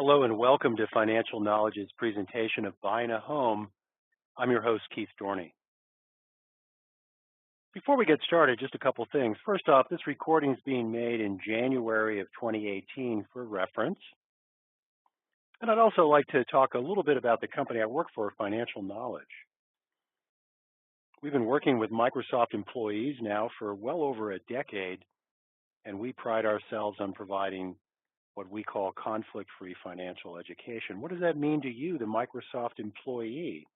Hello and welcome to Financial Knowledge's presentation of Buying a Home. I'm your host, Keith Dorney. Before we get started, just a couple things. First off, this recording is being made in January of 2018 for reference. And I'd also like to talk a little bit about the company I work for, Financial Knowledge. We've been working with Microsoft employees now for well over a decade, and we pride ourselves on providing what we call conflict-free financial education. What does that mean to you, the Microsoft employee?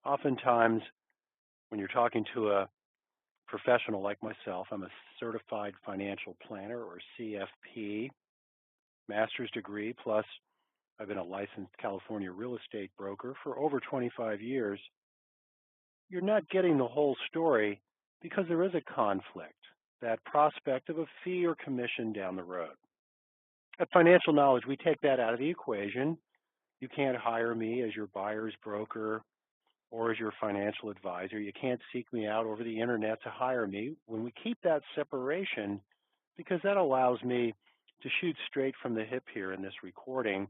Oftentimes, when you're talking to a professional like myself, I'm a certified financial planner or CFP, master's degree, plus I've been a licensed California real estate broker for over 25 years. You're not getting the whole story because there is a conflict, that prospect of a fee or commission down the road. At Financial Knowledge, we take that out of the equation. You can't hire me as your buyer's broker or as your financial advisor. You can't seek me out over the internet to hire me. When we keep that separation, because that allows me to shoot straight from the hip here in this recording,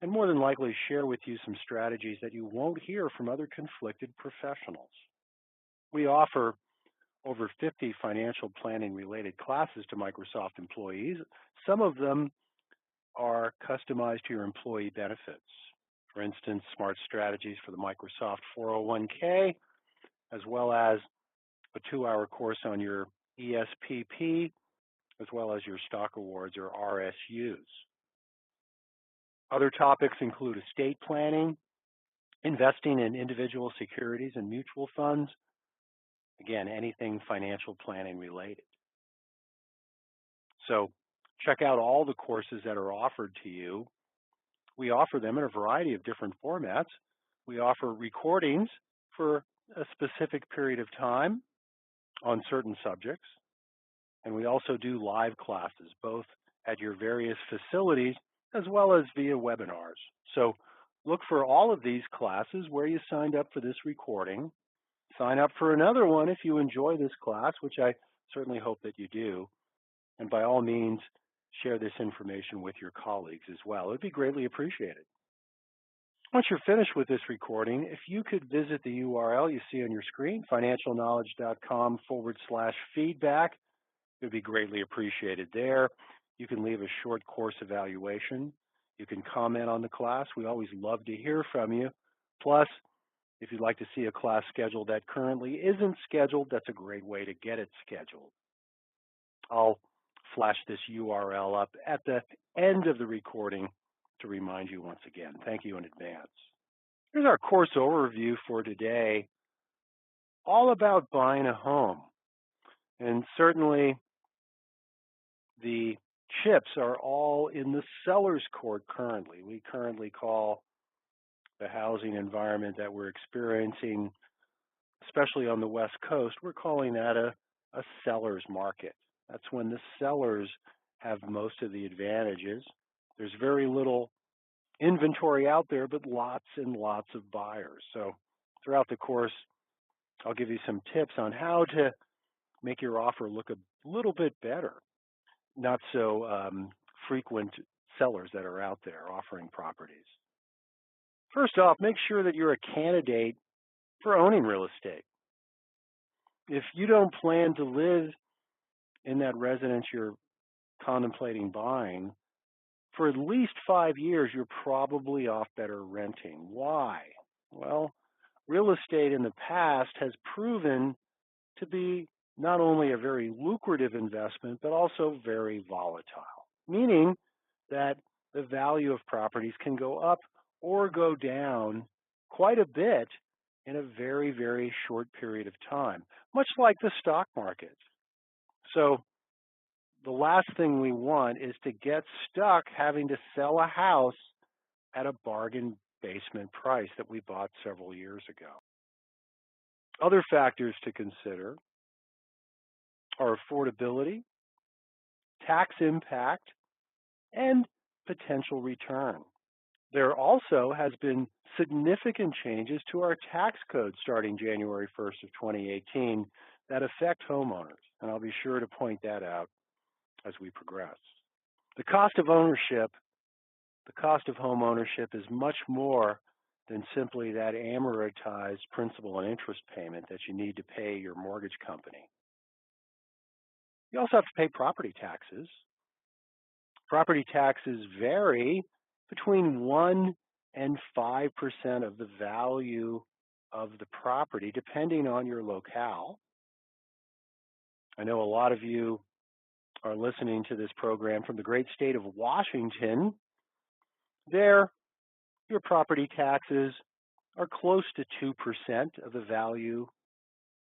and more than likely share with you some strategies that you won't hear from other conflicted professionals. We offer over 50 financial planning related classes to Microsoft employees. Some of them are customized to your employee benefits. For instance, smart strategies for the Microsoft 401k, as well as a 2-hour course on your ESPP, as well as your stock awards or RSUs. Other topics include estate planning, investing in individual securities and mutual funds. Again, anything financial planning related. So check out all the courses that are offered to you. We offer them in a variety of different formats. We offer recordings for a specific period of time on certain subjects. And we also do live classes, both at your various facilities as well as via webinars. So look for all of these classes where you signed up for this recording. Sign up for another one if you enjoy this class, which I certainly hope that you do. And by all means, share this information with your colleagues as well. It would be greatly appreciated. Once you're finished with this recording, if you could visit the URL you see on your screen, financialknowledge.com/feedback, it would be greatly appreciated there. You can leave a short course evaluation. You can comment on the class. We always love to hear from you. Plus, if you'd like to see a class schedule that currently isn't scheduled, that's a great way to get it scheduled. I'll flash this URL up at the end of the recording to remind you once again. Thank you in advance. Here's our course overview for today, all about buying a home. And certainly the chips are all in the seller's court currently. We currently call the housing environment that we're experiencing, especially on the West Coast, we're calling that a seller's market. That's when the sellers have most of the advantages. There's very little inventory out there, but lots and lots of buyers. So throughout the course, I'll give you some tips on how to make your offer look a little bit better. Not so frequent sellers that are out there offering properties. First off, make sure that you're a candidate for owning real estate. If you don't plan to live in that residence you're contemplating buying, for at least 5 years, you're probably off better renting. Why? Well, real estate in the past has proven to be not only a very lucrative investment, but also very volatile, meaning that the value of properties can go up or go down quite a bit in a very, very short period of time, much like the stock market. So the last thing we want is to get stuck having to sell a house at a bargain basement price that we bought several years ago. Other factors to consider are affordability, tax impact, and potential return. There also has been significant changes to our tax code starting January 1st of 2018 that affect homeowners, and I'll be sure to point that out as we progress. The cost of ownership The cost of home ownership is much more than simply that amortized principal and interest payment that you need to pay your mortgage company. You also have to pay property taxes. Property taxes vary between 1 and 5% of the value of the property, depending on your locale. I know a lot of you are listening to this program from the great state of Washington. There, your property taxes are close to 2% of the value,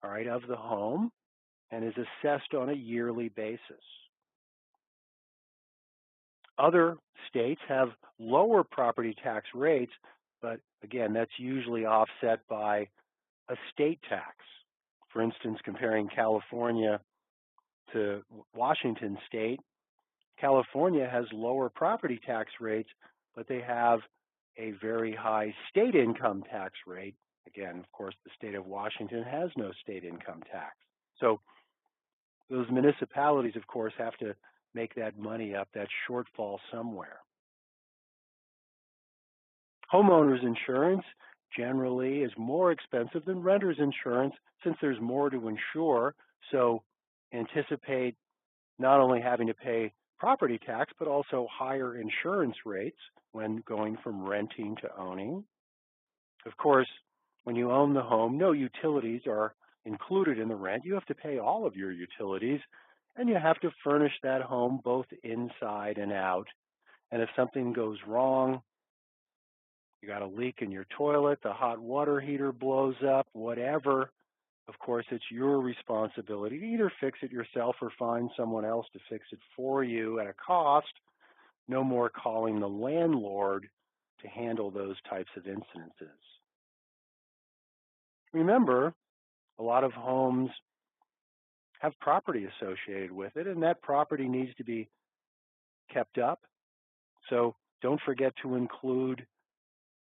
all right, of the home, and is assessed on a yearly basis. Other states have lower property tax rates, but again, that's usually offset by a state tax. For instance, comparing California to Washington state, California has lower property tax rates, but they have a very high state income tax rate. Again, of course, the state of Washington has no state income tax. So those municipalities, of course, have to make that money up, that shortfall somewhere. Homeowners insurance generally is more expensive than renters insurance since there's more to insure. So anticipate not only having to pay property tax, but also higher insurance rates when going from renting to owning. Of course, when you own the home, no utilities are included in the rent. You have to pay all of your utilities, and you have to furnish that home both inside and out. And if something goes wrong, you got a leak in your toilet, the hot water heater blows up, whatever, of course, it's your responsibility to either fix it yourself or find someone else to fix it for you at a cost. No more calling the landlord to handle those types of incidences. Remember, a lot of homes have property associated with it, and that property needs to be kept up. So don't forget to include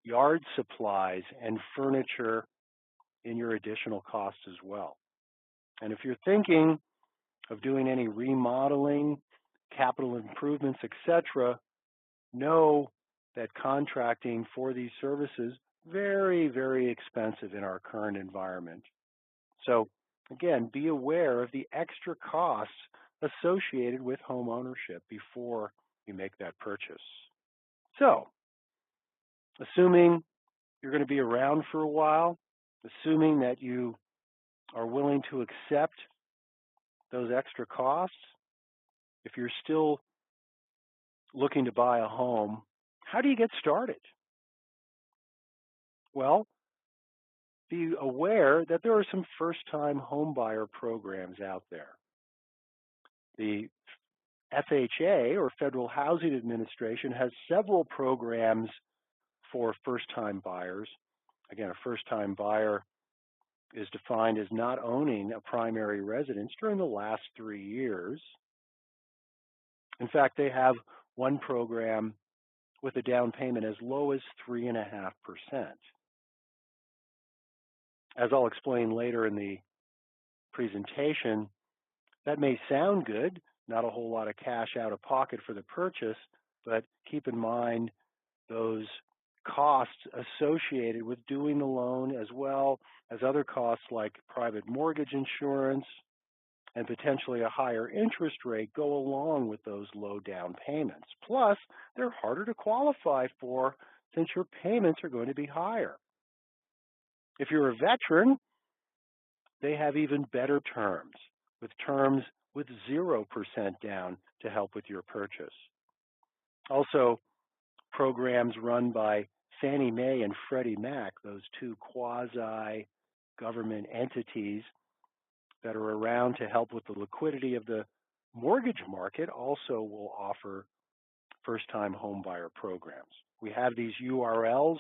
yard supplies and furniture in your additional costs as well. And if you're thinking of doing any remodeling, capital improvements, etc., know that contracting for these services very, very expensive in our current environment. So again, be aware of the extra costs associated with home ownership before you make that purchase. So, assuming you're going to be around for a while, assuming that you are willing to accept those extra costs, if you're still looking to buy a home, how do you get started? Well, be aware that there are some first-time homebuyer programs out there. The FHA, or Federal Housing Administration, has several programs for first-time buyers. Again, a first-time buyer is defined as not owning a primary residence during the last 3 years. In fact, they have one program with a down payment as low as 3.5%. As I'll explain later in the presentation, that may sound good, not a whole lot of cash out of pocket for the purchase, but keep in mind those costs associated with doing the loan, as well as other costs like private mortgage insurance and potentially a higher interest rate go along with those low down payments. Plus, they're harder to qualify for since your payments are going to be higher. If you're a veteran, they have even better terms with 0% down to help with your purchase. Also, programs run by Fannie Mae and Freddie Mac, those two quasi-government entities that are around to help with the liquidity of the mortgage market, also will offer first-time homebuyer programs. We have these URLs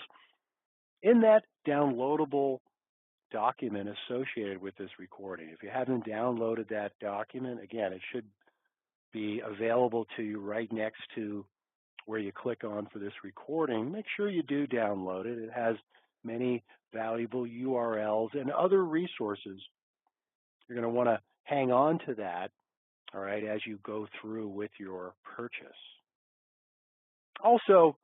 in that downloadable document associated with this recording. If you haven't downloaded that document, again, it should be available to you right next to where you click on for this recording. Make sure you do download it. It has many valuable URLs and other resources. You're going to want to hang on to that, all right, as you go through with your purchase. Also,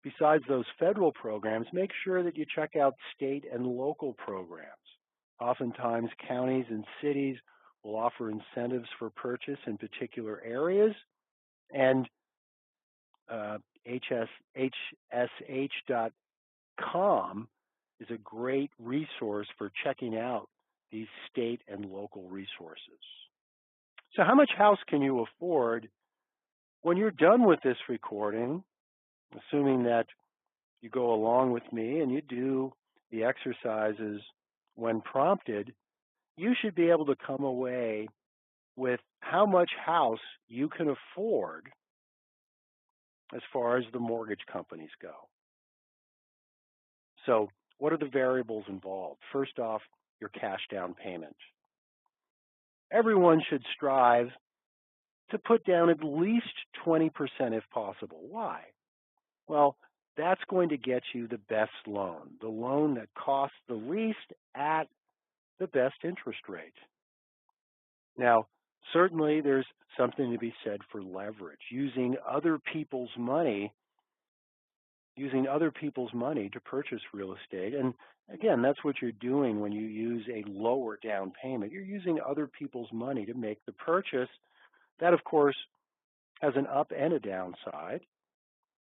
Besides those federal programs, make sure that you check out state and local programs. Oftentimes, counties and cities will offer incentives for purchase in particular areas, and hsh.com is a great resource for checking out these state and local resources. So how much house can you afford when you're done with this recording, assuming that you go along with me and you do the exercises when prompted, you should be able to come away with how much house you can afford as far as the mortgage companies go. So what are the variables involved? First off, your cash down payment. Everyone should strive to put down at least 20% if possible. Why? Well, that's going to get you the best loan, the loan that costs the least at the best interest rate. Now, certainly there's something to be said for leverage, using other people's money to purchase real estate. And again, that's what you're doing when you use a lower down payment. You're using other people's money to make the purchase. That, of course, has an up and a downside.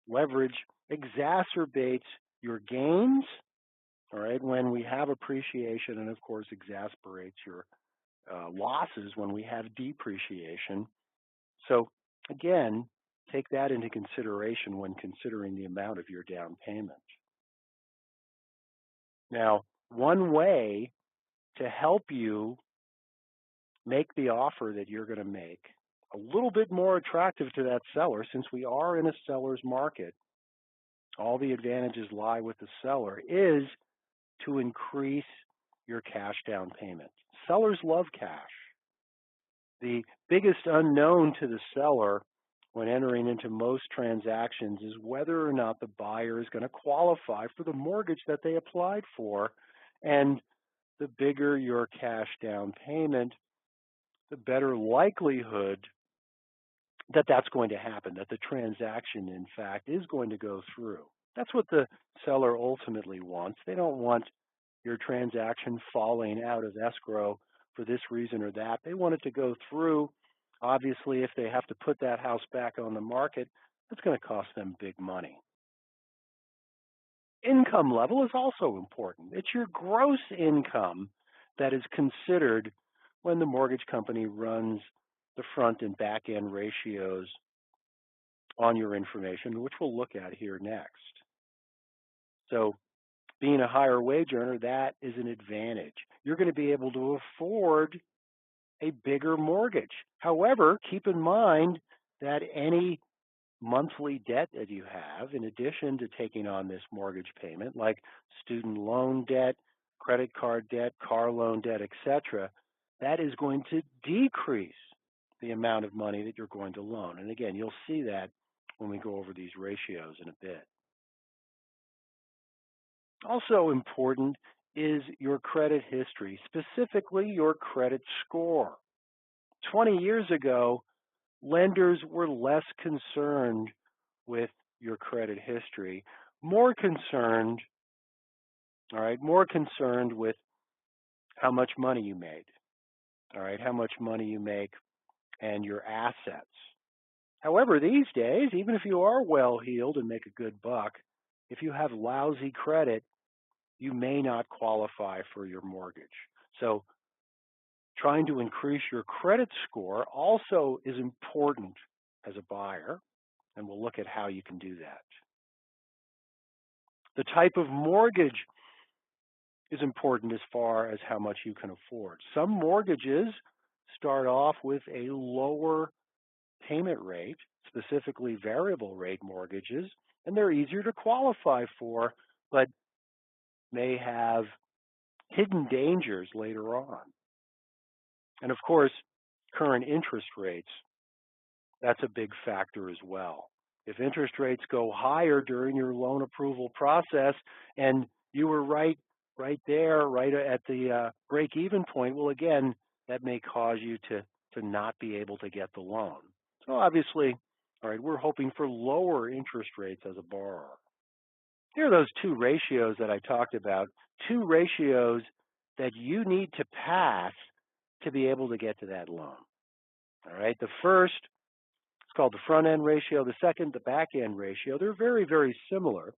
Leverage exacerbates your gains, all right, when we have appreciation, and of course exasperates your losses when we have depreciation. So again, take that into consideration when considering the amount of your down payment. Now, one way to help you make the offer that you're going to make a little bit more attractive to that seller, since we are in a seller's market, all the advantages lie with the seller, is to increase your cash down payment. Sellers love cash. The biggest unknown to the seller when entering into most transactions is whether or not the buyer is going to qualify for the mortgage that they applied for. And the bigger your cash down payment, the better likelihood that that's going to happen, that the transaction, in fact, is going to go through. That's what the seller ultimately wants. They don't want your transaction falling out of escrow for this reason or that. They want it to go through. Obviously, if they have to put that house back on the market, it's going to cost them big money. Income level is also important. It's your gross income that is considered when the mortgage company runs the front and back end ratios on your information, which we'll look at here next. So being a higher wage earner, that is an advantage. You're going to be able to afford a bigger mortgage. However, keep in mind that any monthly debt that you have, in addition to taking on this mortgage payment, like student loan debt, credit card debt, car loan debt, etc., that is going to decrease the amount of money that you're going to loan. And again, you'll see that when we go over these ratios in a bit. Also important is your credit history, specifically your credit score. 20 years ago, lenders were less concerned with your credit history, more concerned with how much money you made, how much money you make and your assets. However, these days, even if you are well-heeled and make a good buck, if you have lousy credit, you may not qualify for your mortgage. So trying to increase your credit score also is important as a buyer, and we'll look at how you can do that. The type of mortgage is important as far as how much you can afford. Some mortgages start off with a lower payment rate, specifically variable rate mortgages, and they're easier to qualify for, but may have hidden dangers later on. And of course, current interest rates, that's a big factor as well. If interest rates go higher during your loan approval process and you were right there, right at the break-even point, well, again, that may cause you to not be able to get the loan. So obviously, we're hoping for lower interest rates as a borrower. Here are those two ratios that I talked about, two ratios that you need to pass to be able to get to that loan. All right, the first, it's called the front end ratio. The second, the back end ratio. They're very, very similar.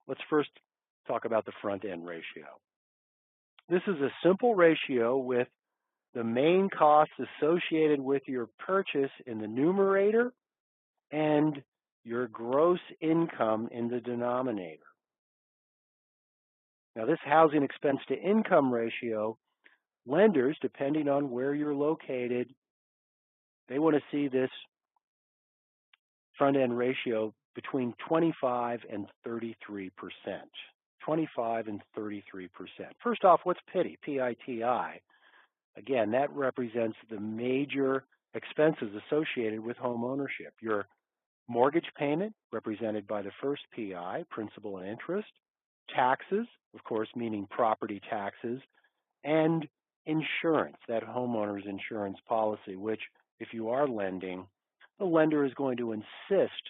Let's first talk about the front end ratio. This is a simple ratio with the main costs associated with your purchase in the numerator and your gross income in the denominator. Now, this housing expense to income ratio, lenders, depending on where you're located, they want to see this front end ratio between 25 and 33%. 25 and 33%. First off, what's PITI? P-I-T-I. Again, that represents the major expenses associated with home ownership. Your mortgage payment, represented by the first PI, principal and interest, taxes, of course, meaning property taxes, and insurance, that homeowner's insurance policy, which if you are lending, the lender is going to insist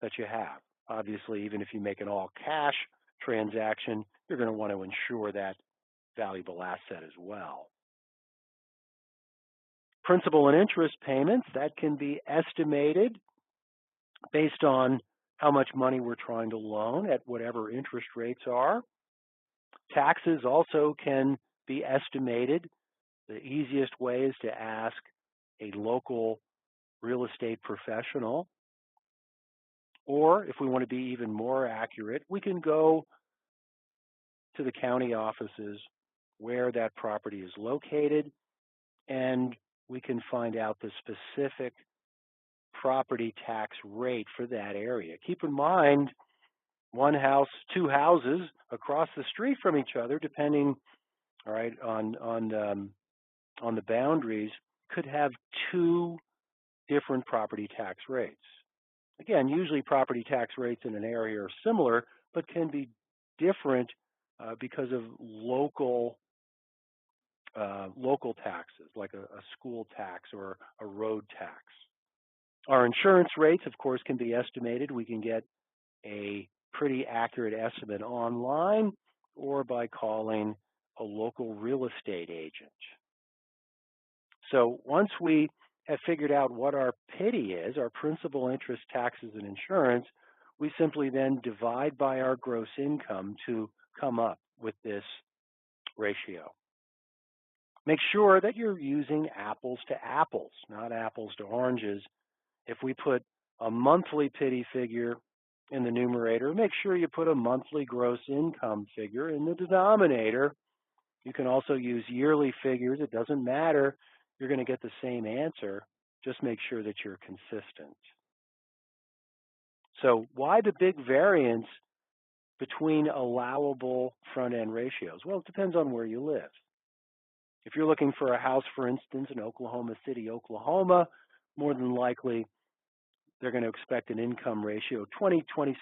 that you have. Obviously, even if you make an all-cash transaction, you're going to want to insure that valuable asset as well. Principal and interest payments, that can be estimated based on how much money we're trying to loan at whatever interest rates are. Taxes also can be estimated. The easiest way is to ask a local real estate professional. Or if we want to be even more accurate, we can go to the county offices where that property is located, and we can find out the specific property tax rate for that area. Keep in mind, one house, two houses across the street from each other, depending, all right, on the boundaries, could have two different property tax rates. Again, usually property tax rates in an area are similar, but can be different because of local taxes, like a school tax or a road tax. Our insurance rates, of course, can be estimated. We can get a pretty accurate estimate online or by calling a local real estate agent. So once we have figured out what our PITI is, our principal, interest, taxes, and insurance, we simply then divide by our gross income to come up with this ratio. Make sure that you're using apples to apples, not apples to oranges. If we put a monthly PITI figure in the numerator, make sure you put a monthly gross income figure in the denominator. You can also use yearly figures. It doesn't matter. You're going to get the same answer. Just make sure that you're consistent. So why the big variance between allowable front-end ratios? Well, it depends on where you live. If you're looking for a house, for instance, in Oklahoma City, Oklahoma, more than likely they're going to expect an income ratio of 26%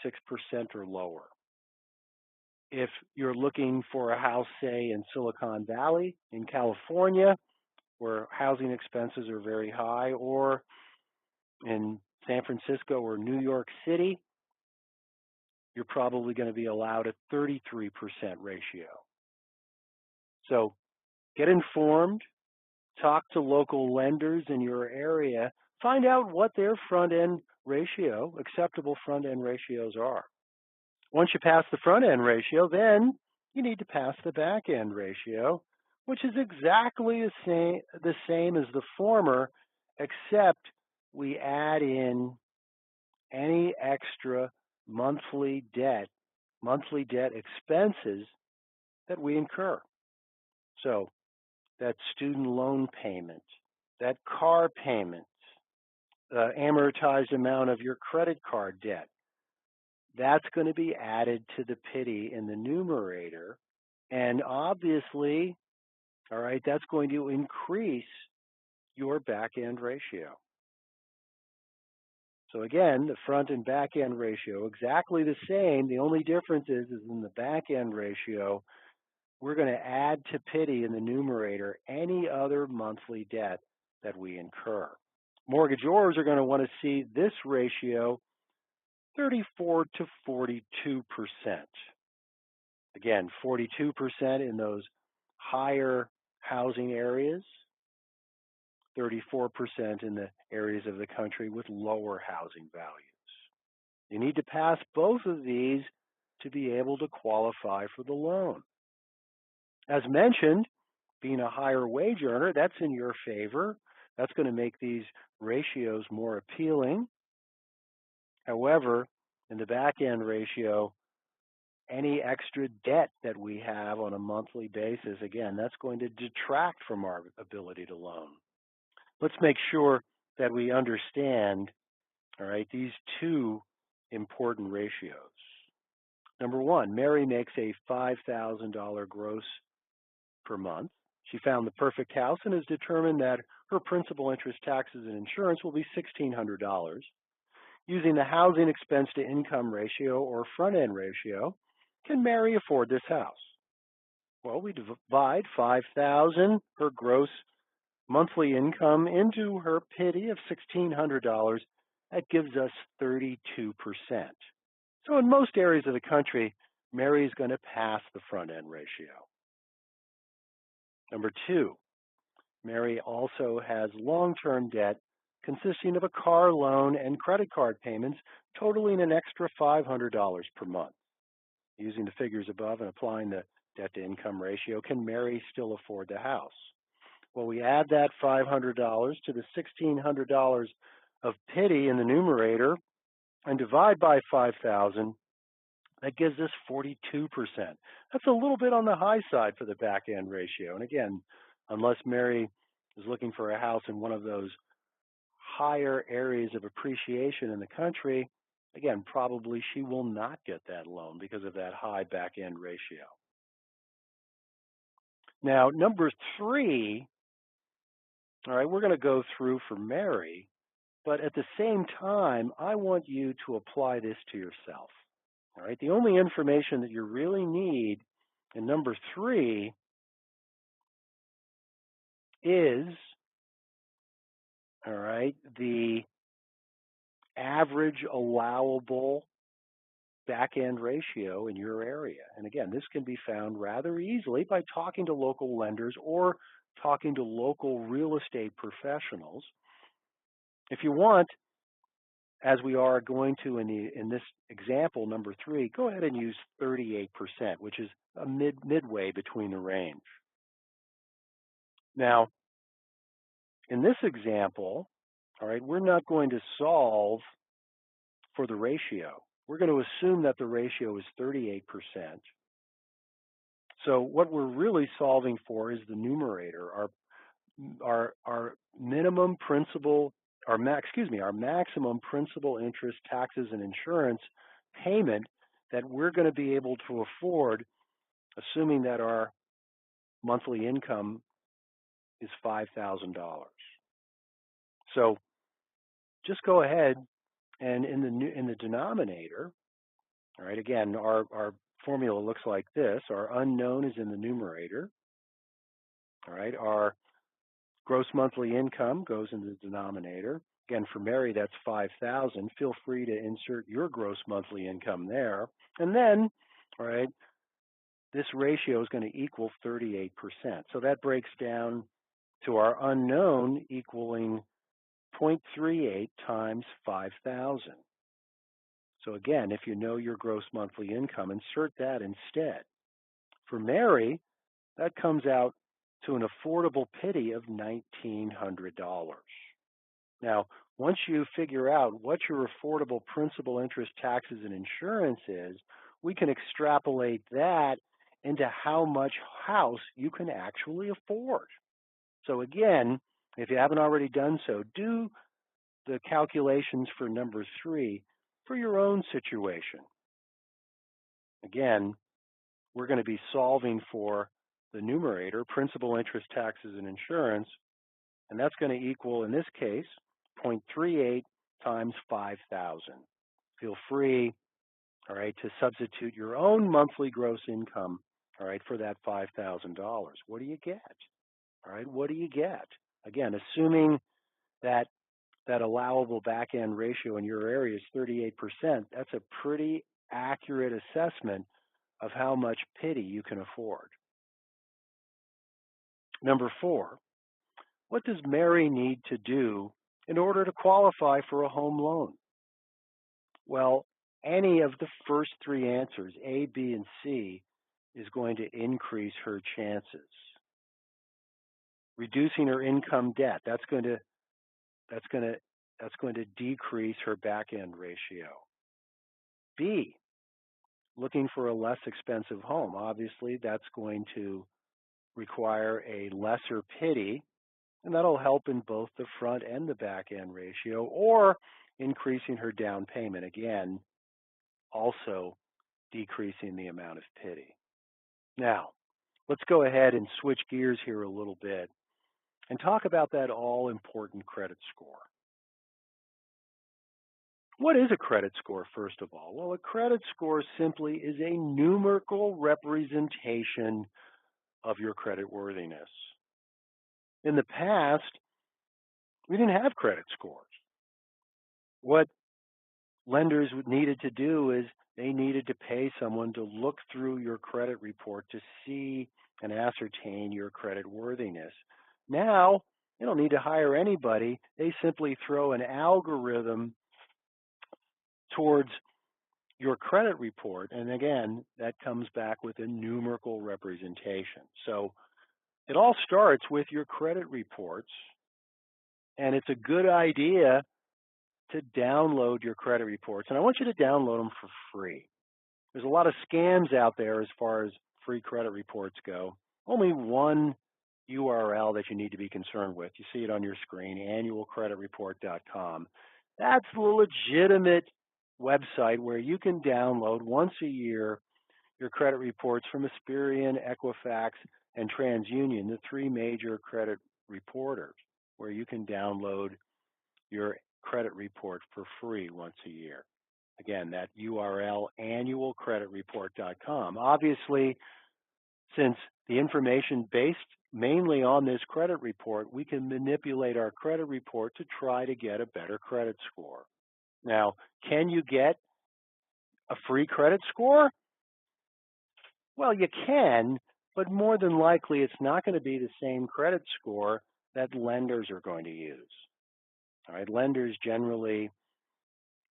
or lower. If you're looking for a house, say, in Silicon Valley, in California, where housing expenses are very high, or in San Francisco or New York City, you're probably going to be allowed a 33% ratio. So get informed, talk to local lenders in your area, find out what their front-end ratio, acceptable front-end ratios are. Once you pass the front-end ratio, then you need to pass the back-end ratio, which is exactly the same as the former, except we add in any extra monthly debt expenses that we incur. So that student loan payment, that car payment, the amortized amount of your credit card debt, that's going to be added to the PITI in the numerator. And obviously, all right, that's going to increase your back-end ratio. So again, the front and back-end ratio, exactly the same. The only difference is in the back-end ratio, we're going to add to PITI in the numerator any other monthly debt that we incur. Mortgagors are going to want to see this ratio 34 to 42%. Again, 42% in those higher housing areas, 34% in the areas of the country with lower housing values. You need to pass both of these to be able to qualify for the loan. As mentioned, being a higher wage earner, that's in your favor. That's going to make these ratios more appealing. However, in the back end ratio, any extra debt that we have on a monthly basis, again, that's going to detract from our ability to loan. Let's make sure that we understand, all right, these two important ratios. Number one, Mary makes a $5,000 gross per month. She found the perfect house and has determined that her principal, interest, taxes, and insurance will be $1,600. Using the housing expense to income ratio or front end ratio, can Mary afford this house? Well, we divide $5,000, her gross monthly income, into her PITI of $1,600. That gives us 32%. So in most areas of the country, Mary is going to pass the front end ratio. Number two, Mary also has long-term debt consisting of a car loan and credit card payments totaling an extra $500 per month. Using the figures above and applying the debt-to-income ratio, can Mary still afford the house? Well, we add that $500 to the $1,600 of PITI in the numerator and divide by 5,000. That gives us 42%. That's a little bit on the high side for the back-end ratio. And again, unless Mary is looking for a house in one of those higher areas of appreciation in the country, again, probably she will not get that loan because of that high back-end ratio. Now, number three, all right, we're going to go through for Mary, but at the same time, I want you to apply this to yourself. All right, the only information that you really need in number three is, all right, the average allowable back-end ratio in your area. And again, this can be found rather easily by talking to local lenders or talking to local real estate professionals. If you want, as we are going to in this example, number three, go ahead and use 38%, which is a midway between the range. Now, in this example, all right, we're not going to solve for the ratio. We're going to assume that the ratio is 38%. So what we're really solving for is the numerator, our minimum principal, our maximum principal, interest, taxes, and insurance payment that we're going to be able to afford, assuming that our monthly income is $5,000. So just go ahead and in the denominator, all right, again, our formula looks like this. Our unknown is in the numerator. All right, our gross monthly income goes in the denominator. Again, for Mary, that's $5,000. Feel free to insert your gross monthly income there. And then, all right, this ratio is going to equal 38%. So that breaks down to our unknown equaling 0.38 times 5,000. So again, if you know your gross monthly income, insert that instead. For Mary, that comes out to an affordable PITI of $1,900. Now, once you figure out what your affordable principal, interest, taxes, and insurance is, we can extrapolate that into how much house you can actually afford. So again, if you haven't already done so, do the calculations for number three for your own situation. Again, we're going to be solving for the numerator, principal, interest, taxes, and insurance, and that's going to equal, in this case, 0.38 times 5,000. Feel free, all right, to substitute your own monthly gross income, all right, for that $5,000. What do you get? All right, what do you get? Again, assuming that that allowable back end ratio in your area is 38%, that's a pretty accurate assessment of how much pity you can afford. Number 4, what does Mary need to do in order to qualify for a home loan? Well, any of the first 3 answers, A, B, and C, is going to increase her chances. Reducing her income debt, that's going to decrease her back end ratio. B, looking for a less expensive home. Obviously, that's going to require a lesser pity, and that'll help in both the front and the back end ratio, or increasing her down payment, again, also decreasing the amount of pity. Now, let's go ahead and switch gears here a little bit and talk about that all-important credit score. What is a credit score, first of all? Well, a credit score simply is a numerical representation of your creditworthiness. In the past, we didn't have credit scores. What lenders needed to do is they needed to pay someone to look through your credit report to see and ascertain your creditworthiness. Now, they don't need to hire anybody. They simply throw an algorithm towards your credit report, and again, that comes back with a numerical representation. So it all starts with your credit reports, and it's a good idea to download your credit reports. And I want you to download them for free. There's a lot of scams out there as far as free credit reports go. Only one URL that you need to be concerned with. You see it on your screen, annualcreditreport.com. That's the legitimate website where you can download once a year your credit reports from Experian, Equifax, and TransUnion, the 3 major credit reporters, where you can download your credit report for free once a year. Again, that URL, annualcreditreport.com. Obviously, since the information based mainly on this credit report, we can manipulate our credit report to try to get a better credit score. Now, can you get a free credit score? Well, you can, but more than likely it's not going to be the same credit score that lenders are going to use. All right, lenders generally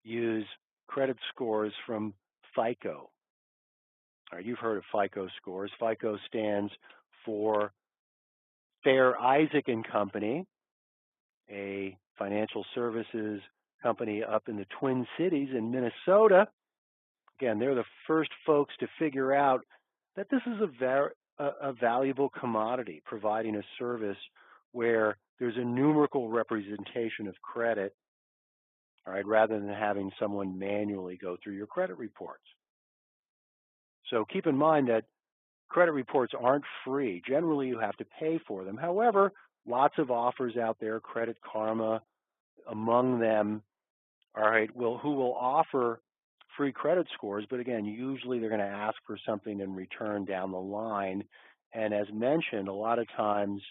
use credit scores from FICO. All right, you've heard of FICO scores. FICO stands for Fair Isaac and Company, a financial services company up in the Twin Cities in Minnesota. Again, they're the first folks to figure out that this is a valuable commodity, providing a service where there's a numerical representation of credit, all right, rather than having someone manually go through your credit reports. So keep in mind that credit reports aren't free. Generally, you have to pay for them. However, lots of offers out there, Credit Karma among them, all right, who will offer free credit scores, but again, usually they're going to ask for something in return down the line. And as mentioned, a lot of times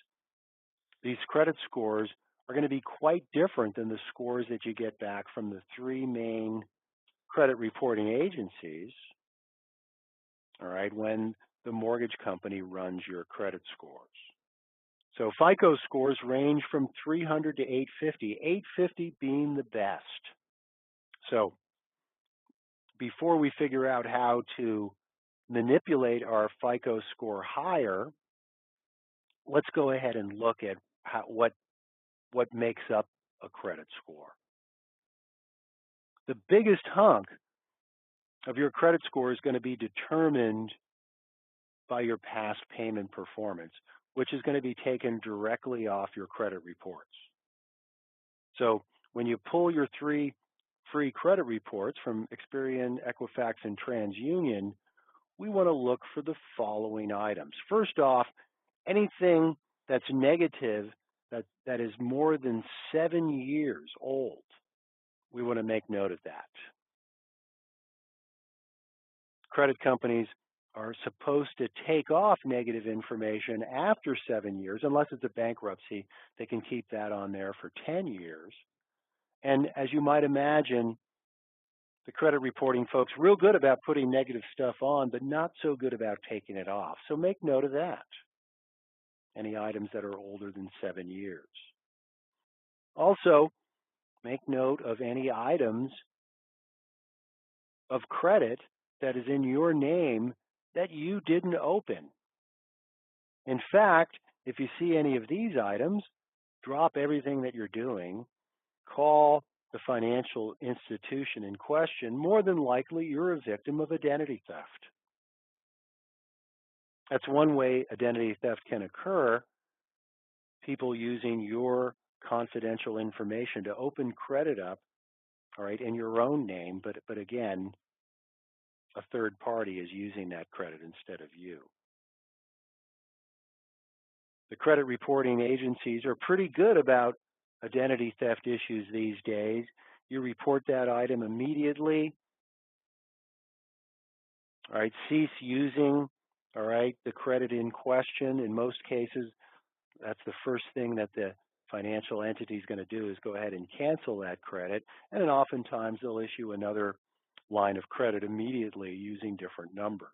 these credit scores are going to be quite different than the scores that you get back from the 3 main credit reporting agencies, all right, when the mortgage company runs your credit scores. So FICO scores range from 300 to 850, 850 being the best. So before we figure out how to manipulate our FICO score higher, let's go ahead and look at what makes up a credit score. The biggest hunk of your credit score is going to be determined by your past payment performance, which is going to be taken directly off your credit reports. So when you pull your 3 free credit reports from Experian, Equifax, and TransUnion, we want to look for the following items. First off, anything that's negative that is more than 7 years old, we want to make note of that. Credit companies are supposed to take off negative information after 7 years, unless it's a bankruptcy. They can keep that on there for 10 years. And as you might imagine, the credit reporting folks real good about putting negative stuff on, but not so good about taking it off. So make note of that. Any items that are older than 7 years. Also, make note of any items of credit that is in your name that you didn't open. In fact, if you see any of these items, drop everything that you're doing, call the financial institution in question. More than likely, you're a victim of identity theft. That's one way identity theft can occur. People using your confidential information to open credit up, all right, in your own name, but again, a third party is using that credit instead of you. The credit reporting agencies are pretty good about identity theft issues these days. You report that item immediately. All right, cease using, all right, the credit in question. In most cases, that's the first thing that the financial entity is going to do is go ahead and cancel that credit. And then oftentimes they'll issue another line of credit immediately using different numbers.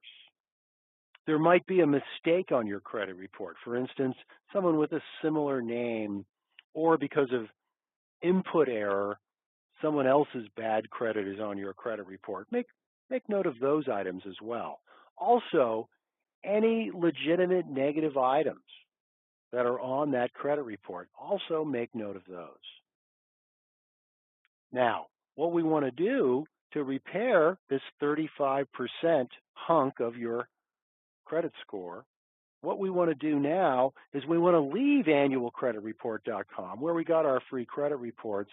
There might be a mistake on your credit report. For instance, someone with a similar name, or because of input error, someone else's bad credit is on your credit report. Make note of those items as well. Also, any legitimate negative items that are on that credit report, also make note of those. Now, what we want to do to repair this 35% hunk of your credit score, what we want to do now is we want to leave annualcreditreport.com, where we got our free credit reports,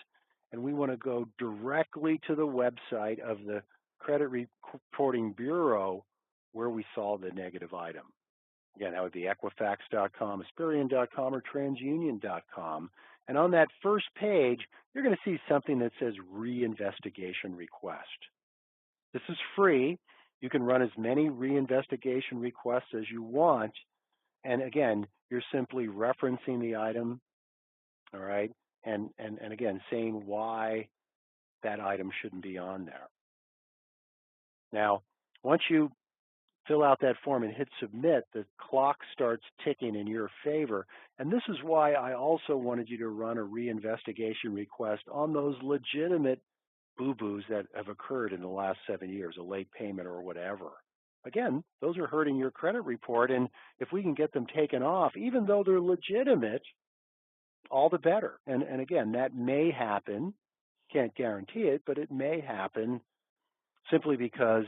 and we want to go directly to the website of the Credit Reporting Bureau where we saw the negative item. Again, that would be Equifax.com, Experian.com, or TransUnion.com. And on that first page, you're going to see something that says Reinvestigation Request. This is free. You can run as many reinvestigation requests as you want. And again, you're simply referencing the item, all right, and again, saying why that item shouldn't be on there. Now, once you fill out that form and hit submit, the clock starts ticking in your favor. And this is why I also wanted you to run a reinvestigation request on those legitimate boo-boos that have occurred in the last 7 years, a late payment or whatever. Again, those are hurting your credit report, and if we can get them taken off, even though they're legitimate, all the better. And again, that may happen, can't guarantee it, but it may happen simply because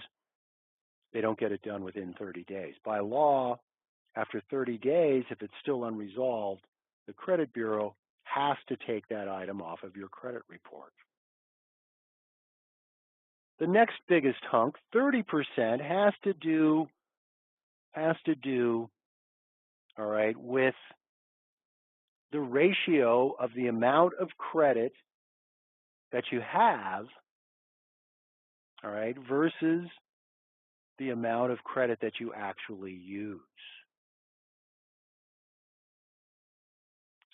they don't get it done within 30 days. By law, after 30 days, if it's still unresolved, the credit bureau has to take that item off of your credit report. The next biggest hunk, 30%, has to do, all right, with the ratio of the amount of credit that you have, all right, versus the amount of credit that you actually use.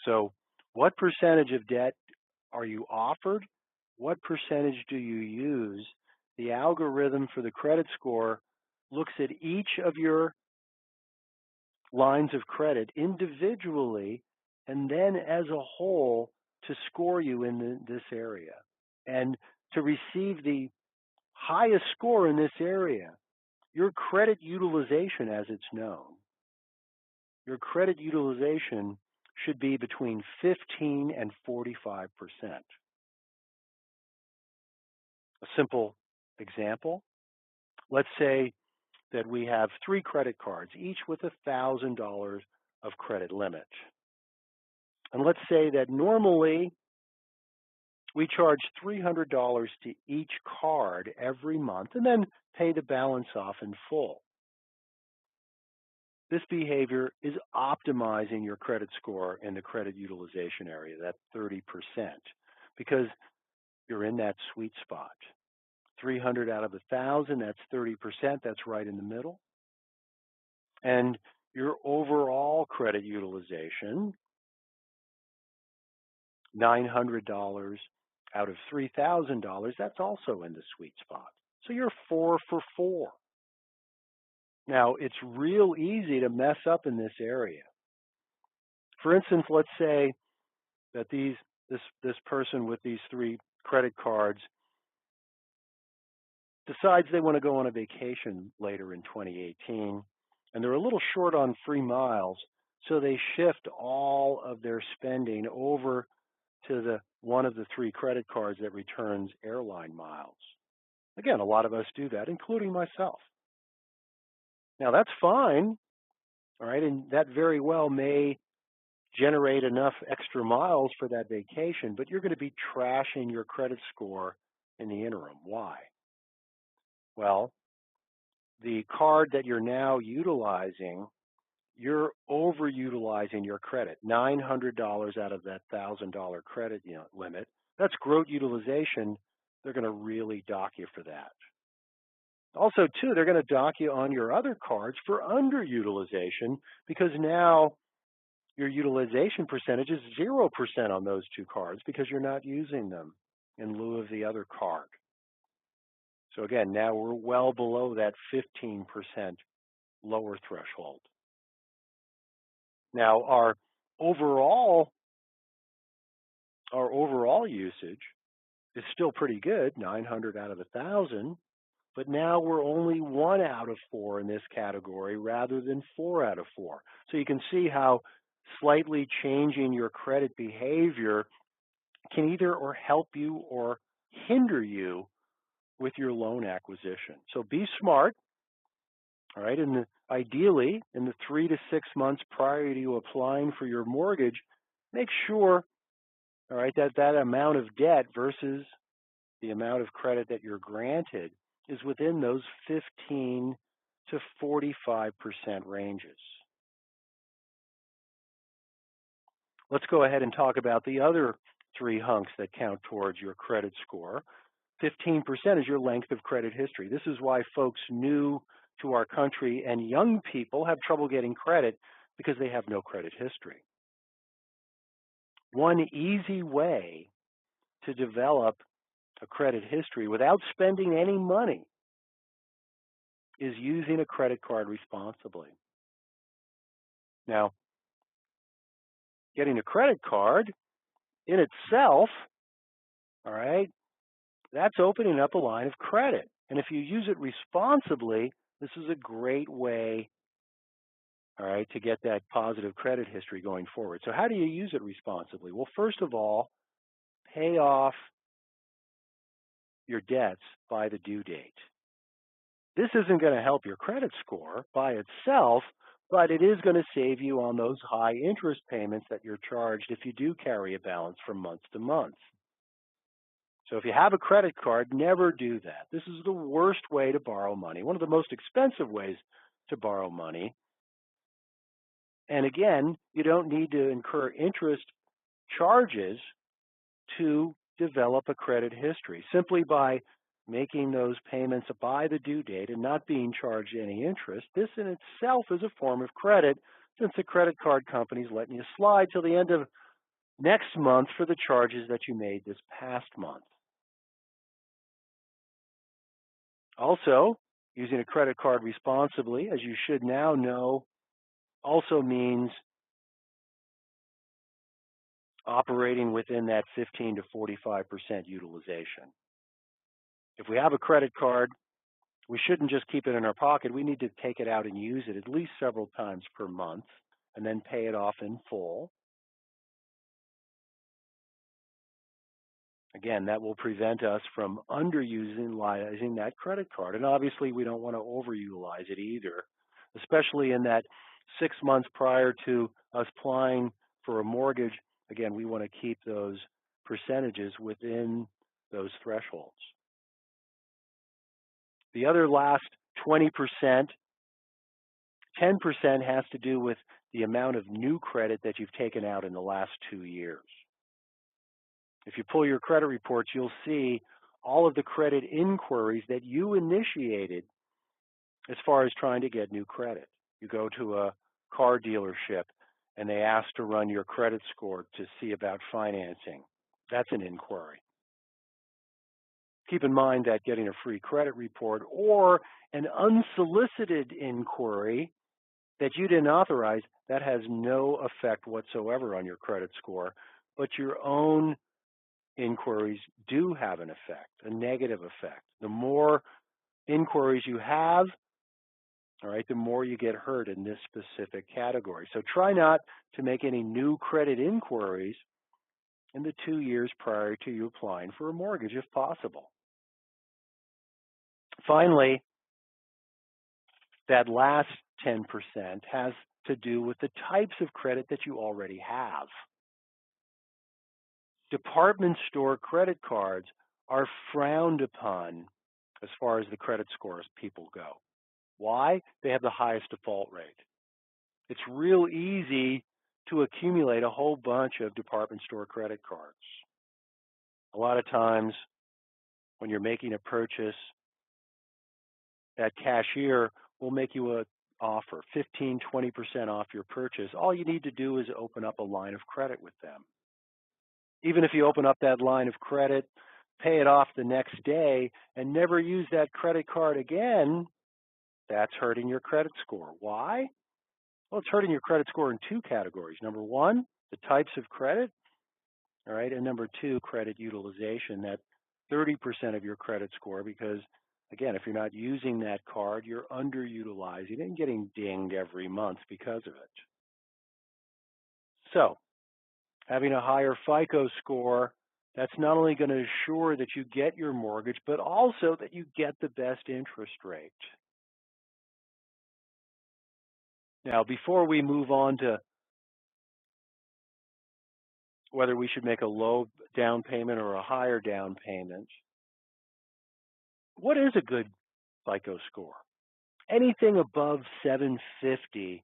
So, what percentage of debt are you offered? What percentage do you use? The algorithm for the credit score looks at each of your lines of credit individually and then as a whole to score you in this area. And to receive the highest score in this area, your credit utilization, as it's known, your credit utilization should be between 15 and 45%. A simple example, let's say that we have 3 credit cards, each with $1,000 of credit limit. And let's say that normally we charge $300 to each card every month and then pay the balance off in full. This behavior is optimizing your credit score in the credit utilization area, that 30%, because you're in that sweet spot. 300 out of 1,000, that's 30%, that's right in the middle. And your overall credit utilization, $900 out of $3,000, that's also in the sweet spot. So you're 4 for 4. Now, it's real easy to mess up in this area. For instance, let's say that this person with these 3 credit cards decides they want to go on a vacation later in 2018, and they're a little short on free miles, so they shift all of their spending over to one of the 3 credit cards that returns airline miles. Again, a lot of us do that, including myself. Now, that's fine, all right, and that very well may generate enough extra miles for that vacation, but you're going to be trashing your credit score in the interim. Why? Well, the card that you're now utilizing, you're overutilizing your credit. $900 out of that $1,000 credit limit. That's gross utilization. They're going to really dock you for that. Also, too, they're going to dock you on your other cards for underutilization because now your utilization percentage is 0% on those 2 cards because you're not using them in lieu of the other card. So again, now we're well below that 15% lower threshold. Now our overall usage is still pretty good, 900 out of 1,000, but now we're only 1 out of 4 in this category rather than 4 out of 4. So you can see how slightly changing your credit behavior can either or help you or hinder you with your loan acquisition. So be smart, all right, and ideally in the 3 to 6 months prior to you applying for your mortgage, make sure, all right, that amount of debt versus the amount of credit that you're granted is within those 15 to 45% ranges. Let's go ahead and talk about the other 3 hunks that count towards your credit score. 15% is your length of credit history. This is why folks new to our country and young people have trouble getting credit because they have no credit history. One easy way to develop a credit history without spending any money is using a credit card responsibly. Now, getting a credit card in itself, all right, that's opening up a line of credit. And if you use it responsibly, this is a great way, all right, to get that positive credit history going forward. So how do you use it responsibly? Well, first of all, pay off your debts by the due date. This isn't going to help your credit score by itself, but it is going to save you on those high interest payments that you're charged if you do carry a balance from month to month. So if you have a credit card, never do that. This is the worst way to borrow money, one of the most expensive ways to borrow money. And again, you don't need to incur interest charges to develop a credit history. Simply by making those payments by the due date and not being charged any interest, this in itself is a form of credit, since the credit card company is letting you slide till the end of next month for the charges that you made this past month. Also, using a credit card responsibly, as you should now know, also means operating within that 15 to 45% utilization. If we have a credit card, we shouldn't just keep it in our pocket. We need to take it out and use it at least several times per month and then pay it off in full. Again, that will prevent us from underutilizing that credit card. And obviously, we don't want to overutilize it either, especially in that 6 months prior to us applying for a mortgage. Again, we want to keep those percentages within those thresholds. The other last 20%, 10% has to do with the amount of new credit that you've taken out in the last 2 years. If you pull your credit reports, you'll see all of the credit inquiries that you initiated as far as trying to get new credit. You go to a car dealership and they ask to run your credit score to see about financing. That's an inquiry. Keep in mind that getting a free credit report or an unsolicited inquiry that you didn't authorize, that has no effect whatsoever on your credit score, but your own inquiries do have an effect, a negative effect. The more inquiries you have, all right, the more you get hurt in this specific category. So try not to make any new credit inquiries in the 2 years prior to you applying for a mortgage if possible. Finally, that last 10% has to do with the types of credit that you already have. Department store credit cards are frowned upon as far as the credit scores people go. Why? They have the highest default rate. It's real easy to accumulate a whole bunch of department store credit cards. A lot of times when you're making a purchase, that cashier will make you an offer, 15, 20% off your purchase. All you need to do is open up a line of credit with them. Even if you open up that line of credit, pay it off the next day, and never use that credit card again, that's hurting your credit score. Why? Well, it's hurting your credit score in two categories. Number one, the types of credit, all right, and number two, credit utilization, that 30% of your credit score, because again, if you're not using that card, you're underutilizing it and getting dinged every month because of it. So, having a higher FICO score, that's not only going to assure that you get your mortgage, but also that you get the best interest rate. Now, before we move on to whether we should make a low down payment or a higher down payment, what is a good FICO score? Anything above 750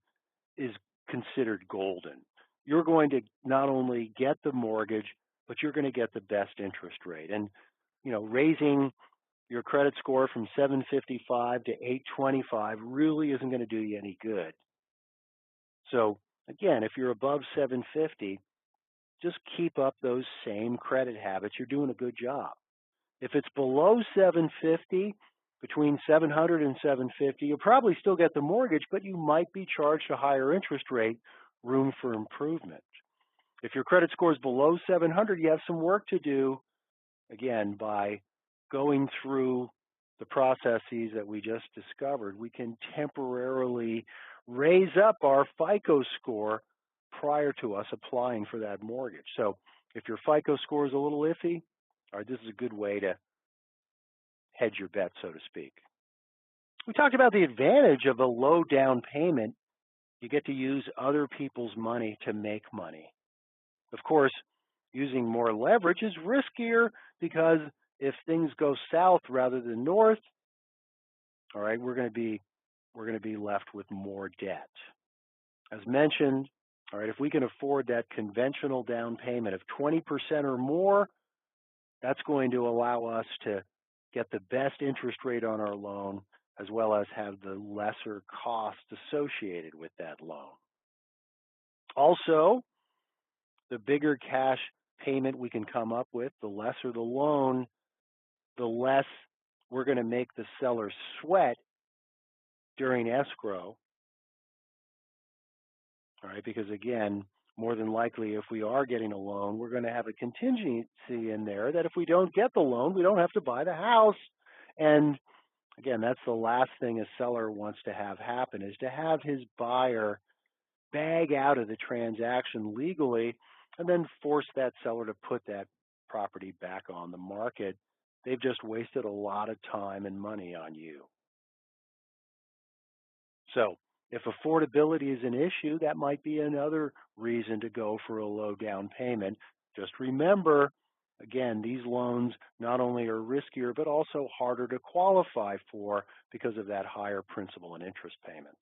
is considered golden. You're going to not only get the mortgage, but you're going to get the best interest rate. And, raising your credit score from 755 to 825 really isn't going to do you any good. So, again, if you're above 750, just keep up those same credit habits. You're doing a good job. If it's below 750, between 700 and 750, you'll probably still get the mortgage, but you might be charged a higher interest rate, room for improvement. If your credit score is below 700, you have some work to do, again, by going through the processes that we just discovered. We can temporarily raise up our FICO score prior to us applying for that mortgage. So if your FICO score is a little iffy, all right, this is a good way to hedge your bet, so to speak. We talked about the advantage of a low down payment. You get to use other people's money to make money. Of course, using more leverage is riskier because if things go south rather than north, all right, we're going to be left with more debt. As mentioned, all right, if we can afford that conventional down payment of 20% or more, that's going to allow us to get the best interest rate on our loan as well as have the lesser cost associated with that loan. Also, the bigger cash payment we can come up with, the lesser the loan, the less we're going to make the seller sweat during escrow. All right, because again, more than likely, if we are getting a loan, we're going to have a contingency in there that if we don't get the loan, we don't have to buy the house. And again, that's the last thing a seller wants to have happen, is to have his buyer bag out of the transaction legally and then force that seller to put that property back on the market. They've just wasted a lot of time and money on you. So if affordability is an issue, that might be another reason to go for a low down payment. Just remember, again, these loans not only are riskier, but also harder to qualify for because of that higher principal and interest payment.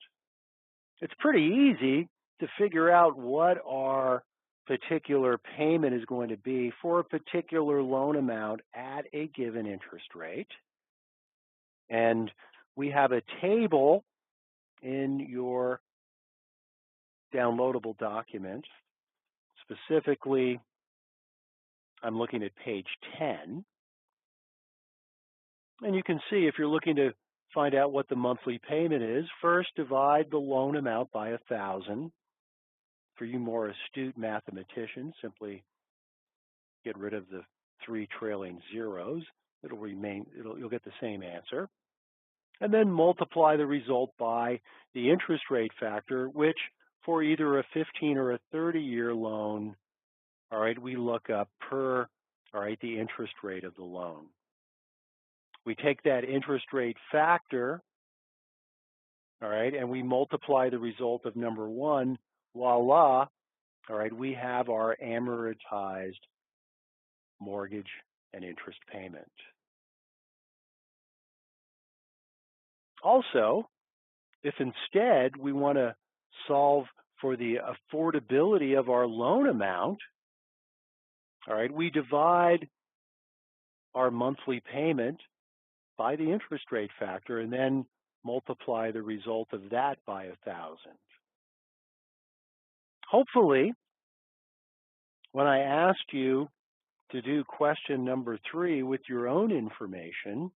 It's pretty easy to figure out what our particular payment is going to be for a particular loan amount at a given interest rate. And we have a table in your downloadable document. Specifically, I'm looking at page 10. And you can see if you're looking to find out what the monthly payment is, first divide the loan amount by 1,000. For you more astute mathematicians, simply get rid of the 3 trailing zeros. You'll get the same answer. And then multiply the result by the interest rate factor, which for either a 15 or a 30-year loan, all right, we look up per, all right, the interest rate of the loan. We take that interest rate factor, all right, and we multiply the result of number 1, voila, all right, we have our amortized mortgage and interest payment. Also, if instead we want to solve for the affordability of our loan amount, all right, we divide our monthly payment by the interest rate factor and then multiply the result of that by 1,000. Hopefully, when I asked you to do question number 3 with your own information,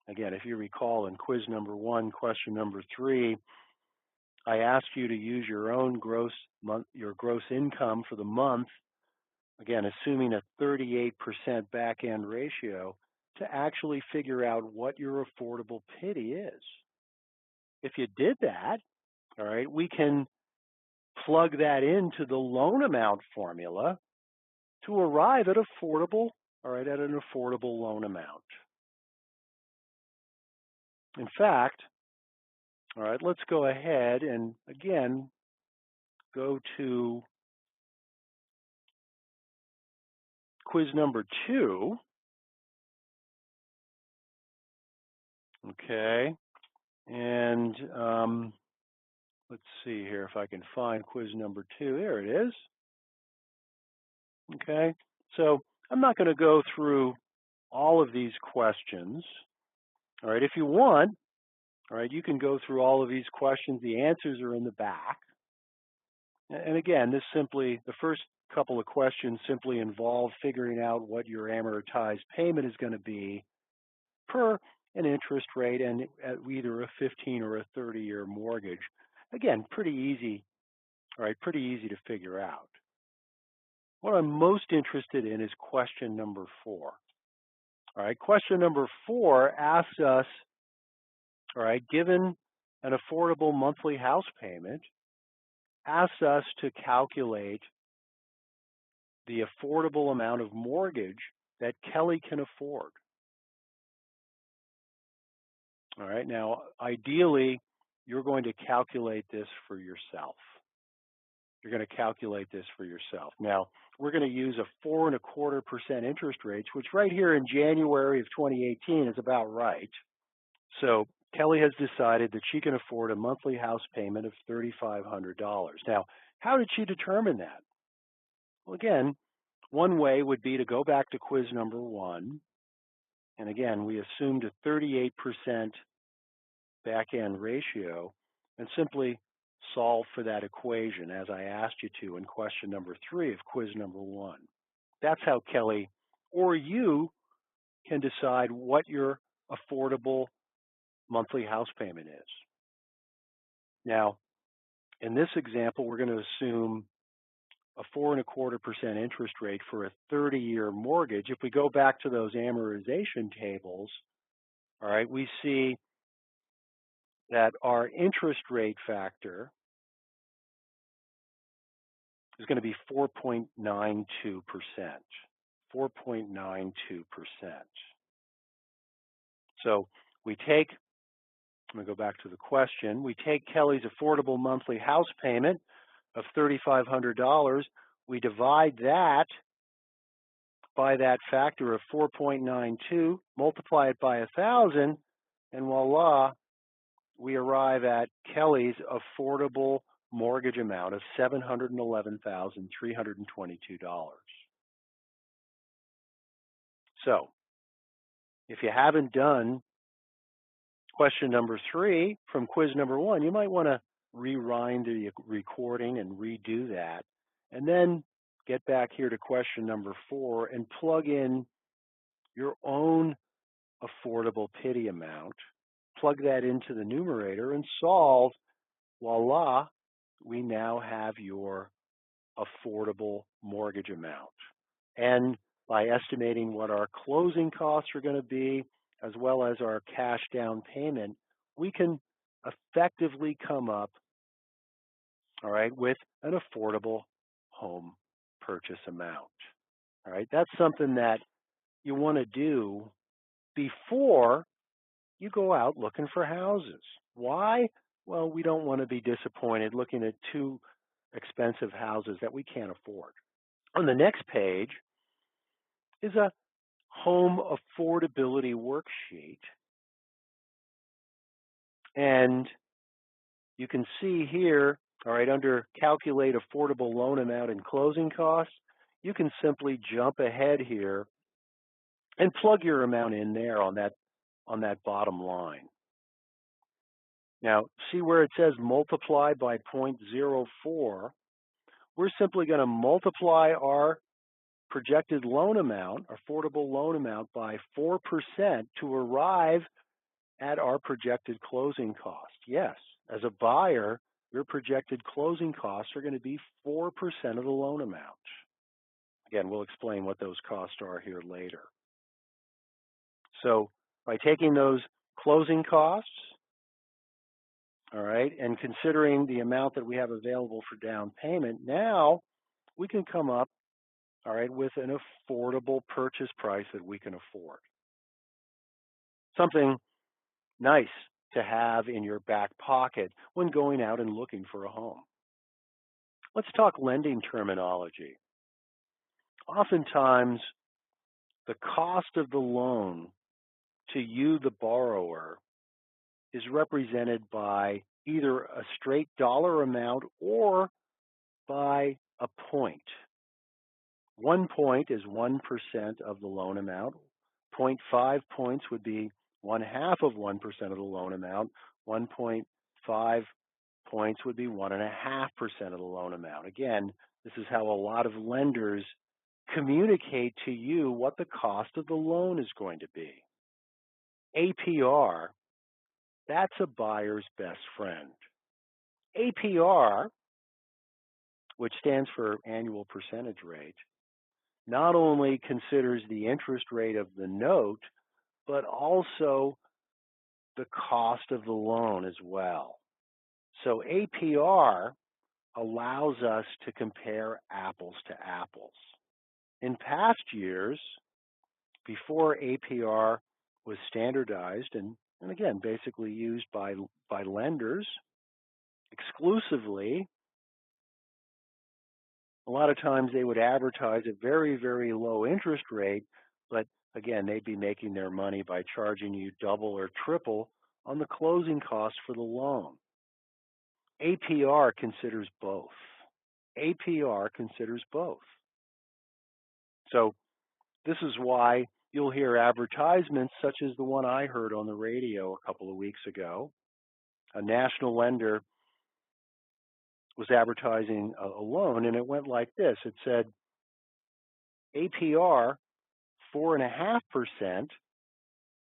again, if you recall in quiz number 1, question number 3, I asked you to use your own gross income for the month, again, assuming a 38% back-end ratio, to actually figure out what your affordable pity is. If you did that, all right, we can plug that into the loan amount formula to arrive at affordable, all right, at an affordable loan amount. In fact, all right, let's go ahead and again go to quiz number 2. Okay, and let's see here if I can find quiz number 2. There it is. Okay, so I'm not going to go through all of these questions. All right, if you want, all right, you can go through all of these questions. The answers are in the back. And again, the first couple of questions simply involve figuring out what your amortized payment is going to be per an interest rate and at either a 15 or a 30-year mortgage. Again, pretty easy, all right, pretty easy to figure out. What I'm most interested in is question number 4. All right, question number 4 asks us, all right, given an affordable monthly house payment, asks us to calculate the affordable amount of mortgage that Kelly can afford. All right, now ideally, you're going to calculate this for yourself. You're going to calculate this for yourself. Now, we're going to use a 4.25% interest rate, which right here in January of 2018 is about right. So Kelly has decided that she can afford a monthly house payment of $3,500. Now, how did she determine that? Well, again, one way would be to go back to quiz number 1. And again, we assumed a 38% back-end ratio and simply solve for that equation as I asked you to in question number 3 of quiz number 1. That's how Kelly or you can decide what your affordable monthly house payment is. Now, in this example, we're going to assume a 4.25% interest rate for a 30-year mortgage. If we go back to those amortization tables, all right, we see that our interest rate factor is going to be 4.92%. 4.92%. So we take, I'm going to go back to the question, we take Kelly's affordable monthly house payment of $3,500, we divide that by that factor of 4.92, multiply it by 1,000, and voila, we arrive at Kelly's affordable mortgage amount of $711,322. So, if you haven't done question number 3 from quiz number 1, you might want to rewind the recording and redo that, and then get back here to question number 4 and plug in your own affordable pity amount, plug that into the numerator, and solve. Voila, we now have your affordable mortgage amount. And by estimating what our closing costs are going to be, as well as our cash down payment, we can effectively come up, all right, with an affordable home purchase amount. All right, that's something that you want to do before you go out looking for houses. Why? Well, we don't want to be disappointed looking at too expensive houses that we can't afford. On the next page is a home affordability worksheet. And you can see here, all right, under calculate affordable loan amount and closing costs, you can simply jump ahead here and plug your amount in there on that bottom line. Now, see where it says multiply by 0.04? We're simply going to multiply our projected loan amount, affordable loan amount, by 4% to arrive at our projected closing cost. Yes, as a buyer, your projected closing costs are going to be 4% of the loan amount. Again, we'll explain what those costs are here later. So by taking those closing costs, all right, and considering the amount that we have available for down payment, now we can come up, all right, with an affordable purchase price that we can afford. Something nice to have in your back pocket when going out and looking for a home. Let's talk lending terminology. Oftentimes, the cost of the loan to you, the borrower, is represented by either a straight dollar amount or by a point. 1 point is 1% of the loan amount. 0.5 points would be 1/2 of 1% of the loan amount. 1.5 points would be 1.5% of the loan amount. Again, this is how a lot of lenders communicate to you what the cost of the loan is going to be. APR, that's a buyer's best friend. APR, which stands for annual percentage rate, not only considers the interest rate of the note, but also the cost of the loan as well. So APR allows us to compare apples to apples. In past years, before APR was standardized and again, basically used by lenders exclusively, a lot of times they would advertise a very, very low interest rate, but again, they'd be making their money by charging you double or triple on the closing costs for the loan. APR considers both. APR considers both. So this is why you'll hear advertisements such as the one I heard on the radio a couple of weeks ago. A national lender was advertising a loan, and it went like this. It said, APR 4.5%,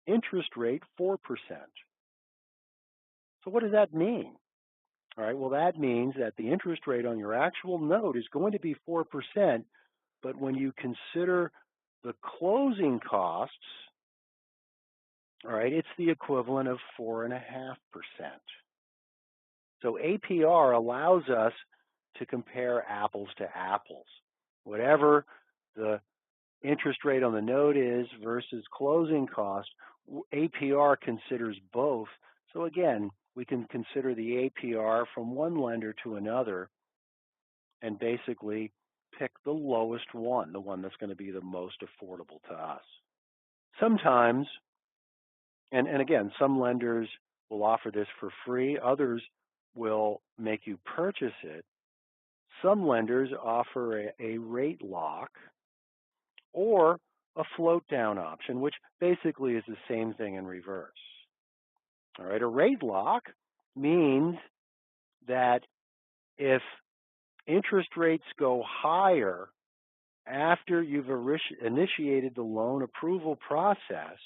interest rate 4%. So what does that mean? All right, well, that means that the interest rate on your actual note is going to be 4%, but when you consider the closing costs, all right, it's the equivalent of 4.5%. So APR allows us to compare apples to apples. Whatever the interest rate on the note is versus closing cost, APR considers both. So again, we can consider the APR from one lender to another and basically pick the lowest one, the one that's going to be the most affordable to us. Sometimes, and again, some lenders will offer this for free. Others will make you purchase it. Some lenders offer a rate lock or a float down option, which basically is the same thing in reverse. All right, a rate lock means that if interest rates go higher after you've initiated the loan approval process,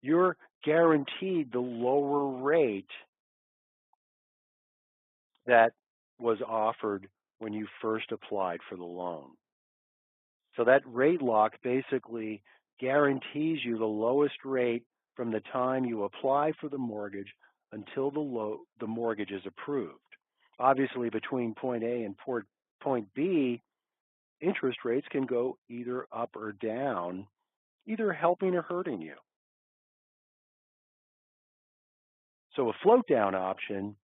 you're guaranteed the lower rate that was offered when you first applied for the loan. So that rate lock basically guarantees you the lowest rate from the time you apply for the mortgage until the mortgage is approved. Obviously, between point A and point B, interest rates can go either up or down, either helping or hurting you. So a float down option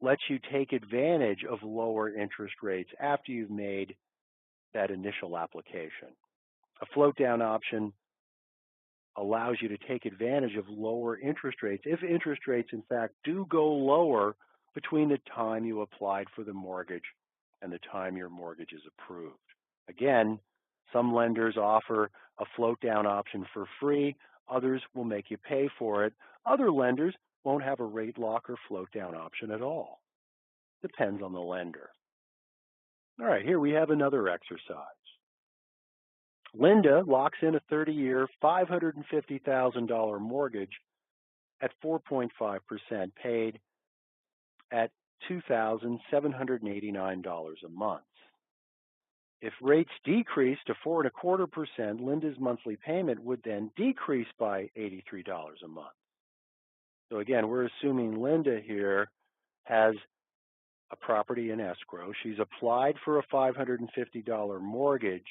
lets you take advantage of lower interest rates after you've made that initial application. A float down option allows you to take advantage of lower interest rates if interest rates, in fact, do go lower between the time you applied for the mortgage and the time your mortgage is approved. Again, some lenders offer a float down option for free. Others will make you pay for it. Other lenders won't have a rate lock or float down option at all. Depends on the lender. All right, here we have another exercise. Linda locks in a 30-year, $550,000 mortgage at 4.5% paid at $2,789 a month. If rates decrease to 4.25%, Linda's monthly payment would then decrease by $83 a month. So again, we're assuming Linda here has a property in escrow. She's applied for a $550 mortgage.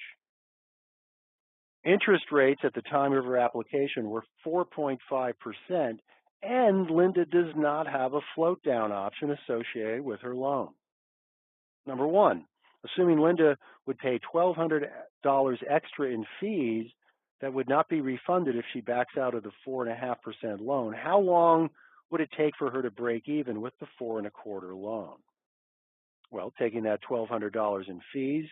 Interest rates at the time of her application were 4.5%, and Linda does not have a float down option associated with her loan. Number one, assuming Linda would pay $1,200 extra in fees that would not be refunded if she backs out of the 4.5% loan, how long would it take for her to break even with the 4.25% loan? Well, taking that $1,200 in fees,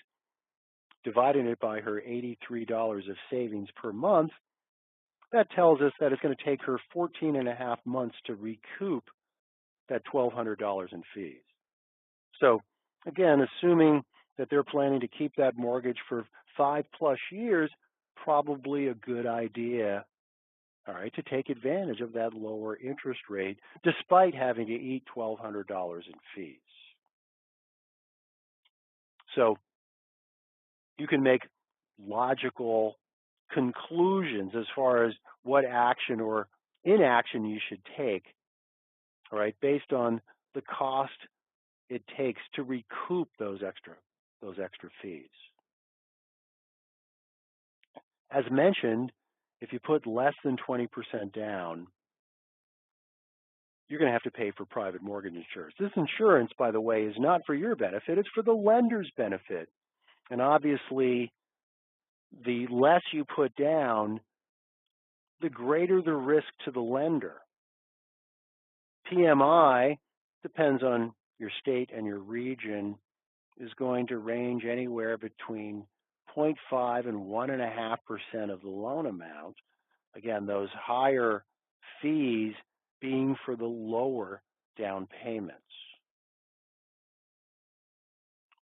dividing it by her $83 of savings per month, that tells us that it's going to take her 14.5 months to recoup that $1,200 in fees. So again, assuming that they're planning to keep that mortgage for 5+ years, probably a good idea, all right, to take advantage of that lower interest rate despite having to eat $1,200 in fees. So you can make logical conclusions as far as what action or inaction you should take, all right, based on the cost it takes to recoup those extra fees. As mentioned, if you put less than 20% down, you're going to have to pay for private mortgage insurance. This insurance, by the way, is not for your benefit, it's for the lender's benefit. And obviously, the less you put down, the greater the risk to the lender. PMI depends on your state and your region, is going to range anywhere between 0.5 and 1.5% of the loan amount. Again, those higher fees being for the lower down payments.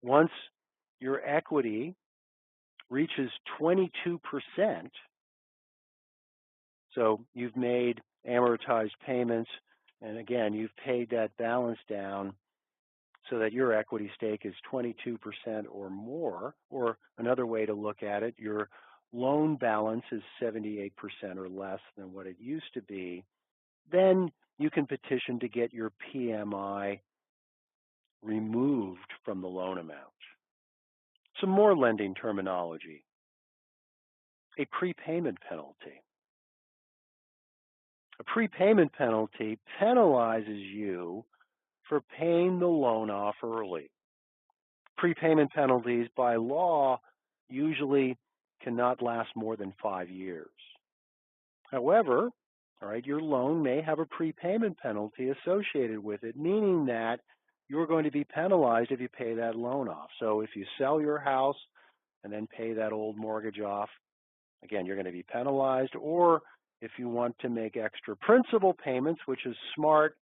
Once your equity reaches 22%, so you've made amortized payments, and again, you've paid that balance down so that your equity stake is 22% or more, or another way to look at it, your loan balance is 78% or less than what it used to be, then you can petition to get your PMI removed from the loan amount. Some more lending terminology. A prepayment penalty. A prepayment penalty penalizes you for paying the loan off early. Prepayment penalties by law usually cannot last more than 5 years. However, all right, your loan may have a prepayment penalty associated with it, meaning that you're going to be penalized if you pay that loan off. So if you sell your house and then pay that old mortgage off, again, you're going to be penalized. Or if you want to make extra principal payments, which is smart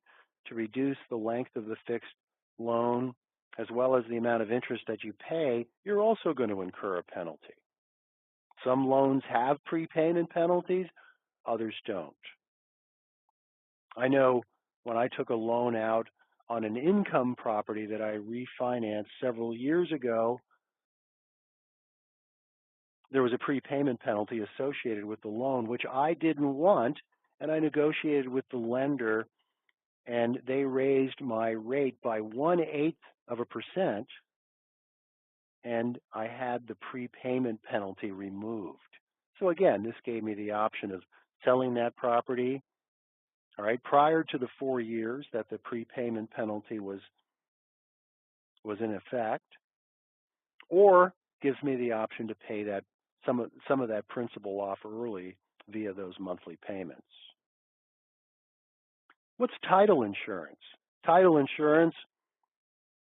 to reduce the length of the fixed loan as well as the amount of interest that you pay, you're also going to incur a penalty. Some loans have prepayment penalties, others don't. I know when I took a loan out on an income property that I refinanced several years ago, there was a prepayment penalty associated with the loan, which I didn't want, and I negotiated with the lender, and they raised my rate by 1/8%, and I had the prepayment penalty removed. So again, this gave me the option of selling that property, all right, prior to the 4 years that the prepayment penalty was in effect, or gives me the option to pay that some of that principal off early via those monthly payments. What's title insurance? Title insurance,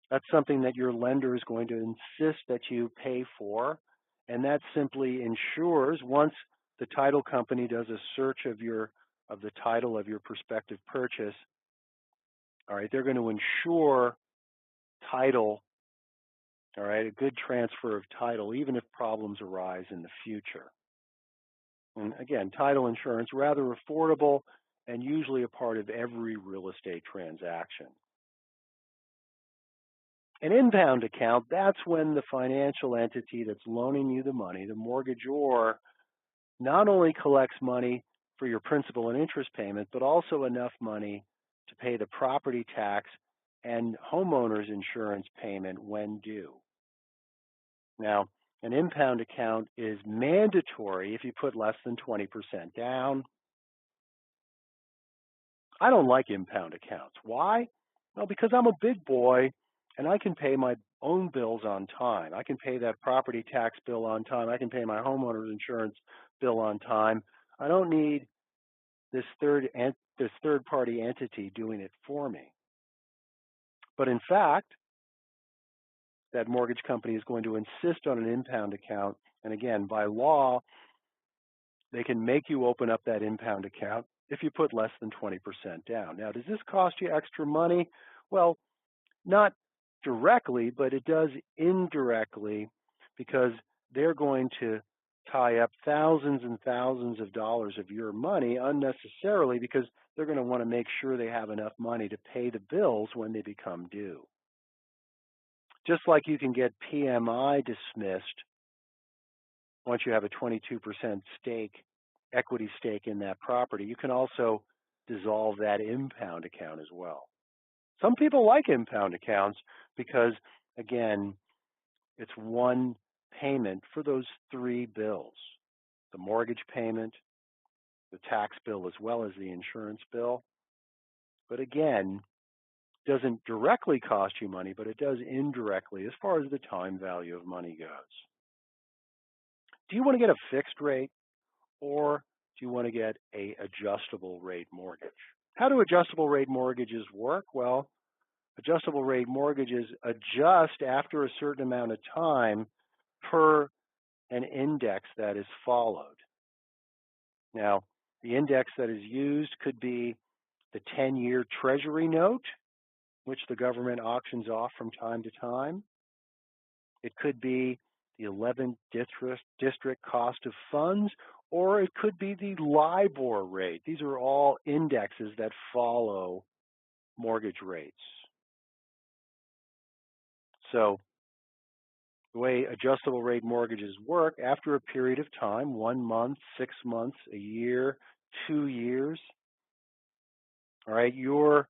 that's something that your lender is going to insist that you pay for, and that simply ensures once the title company does a search of the title of your prospective purchase, all right, they're going to ensure title, all right, a good transfer of title, even if problems arise in the future. And again, title insurance, rather affordable and usually a part of every real estate transaction. An impound account, that's when the financial entity that's loaning you the money, the mortgagor, not only collects money for your principal and interest payment, but also enough money to pay the property tax and homeowner's insurance payment when due. Now, an impound account is mandatory if you put less than 20% down. I don't like impound accounts. Why? Well, because I'm a big boy and I can pay my own bills on time. I can pay that property tax bill on time. I can pay my homeowner's insurance bill on time. I don't need this third party entity doing it for me. But in fact, that mortgage company is going to insist on an impound account. And again, by law, they can make you open up that impound account if you put less than 20% down. Now, does this cost you extra money? Well, not directly, but it does indirectly because they're going to tie up thousands and thousands of dollars of your money unnecessarily because they're going to want to make sure they have enough money to pay the bills when they become due. Just like you can get PMI dismissed once you have a 22% equity stake in that property, you can also dissolve that impound account as well. Some people like impound accounts because, again, it's one payment for those three bills: the mortgage payment, the tax bill, as well as the insurance bill. But again, doesn't directly cost you money, but it does indirectly as far as the time value of money goes. Do you want to get a fixed rate or do you want to get a adjustable rate mortgage? How do adjustable rate mortgages work? Well, adjustable rate mortgages adjust after a certain amount of time per an index that is followed. Now, the index that is used could be the 10-year Treasury note, which the government auctions off from time to time. It could be the 11th district cost of funds, or it could be the LIBOR rate. These are all indexes that follow mortgage rates. So the way adjustable rate mortgages work, after a period of time, 1 month, 6 months, a year, 2 years, all right, your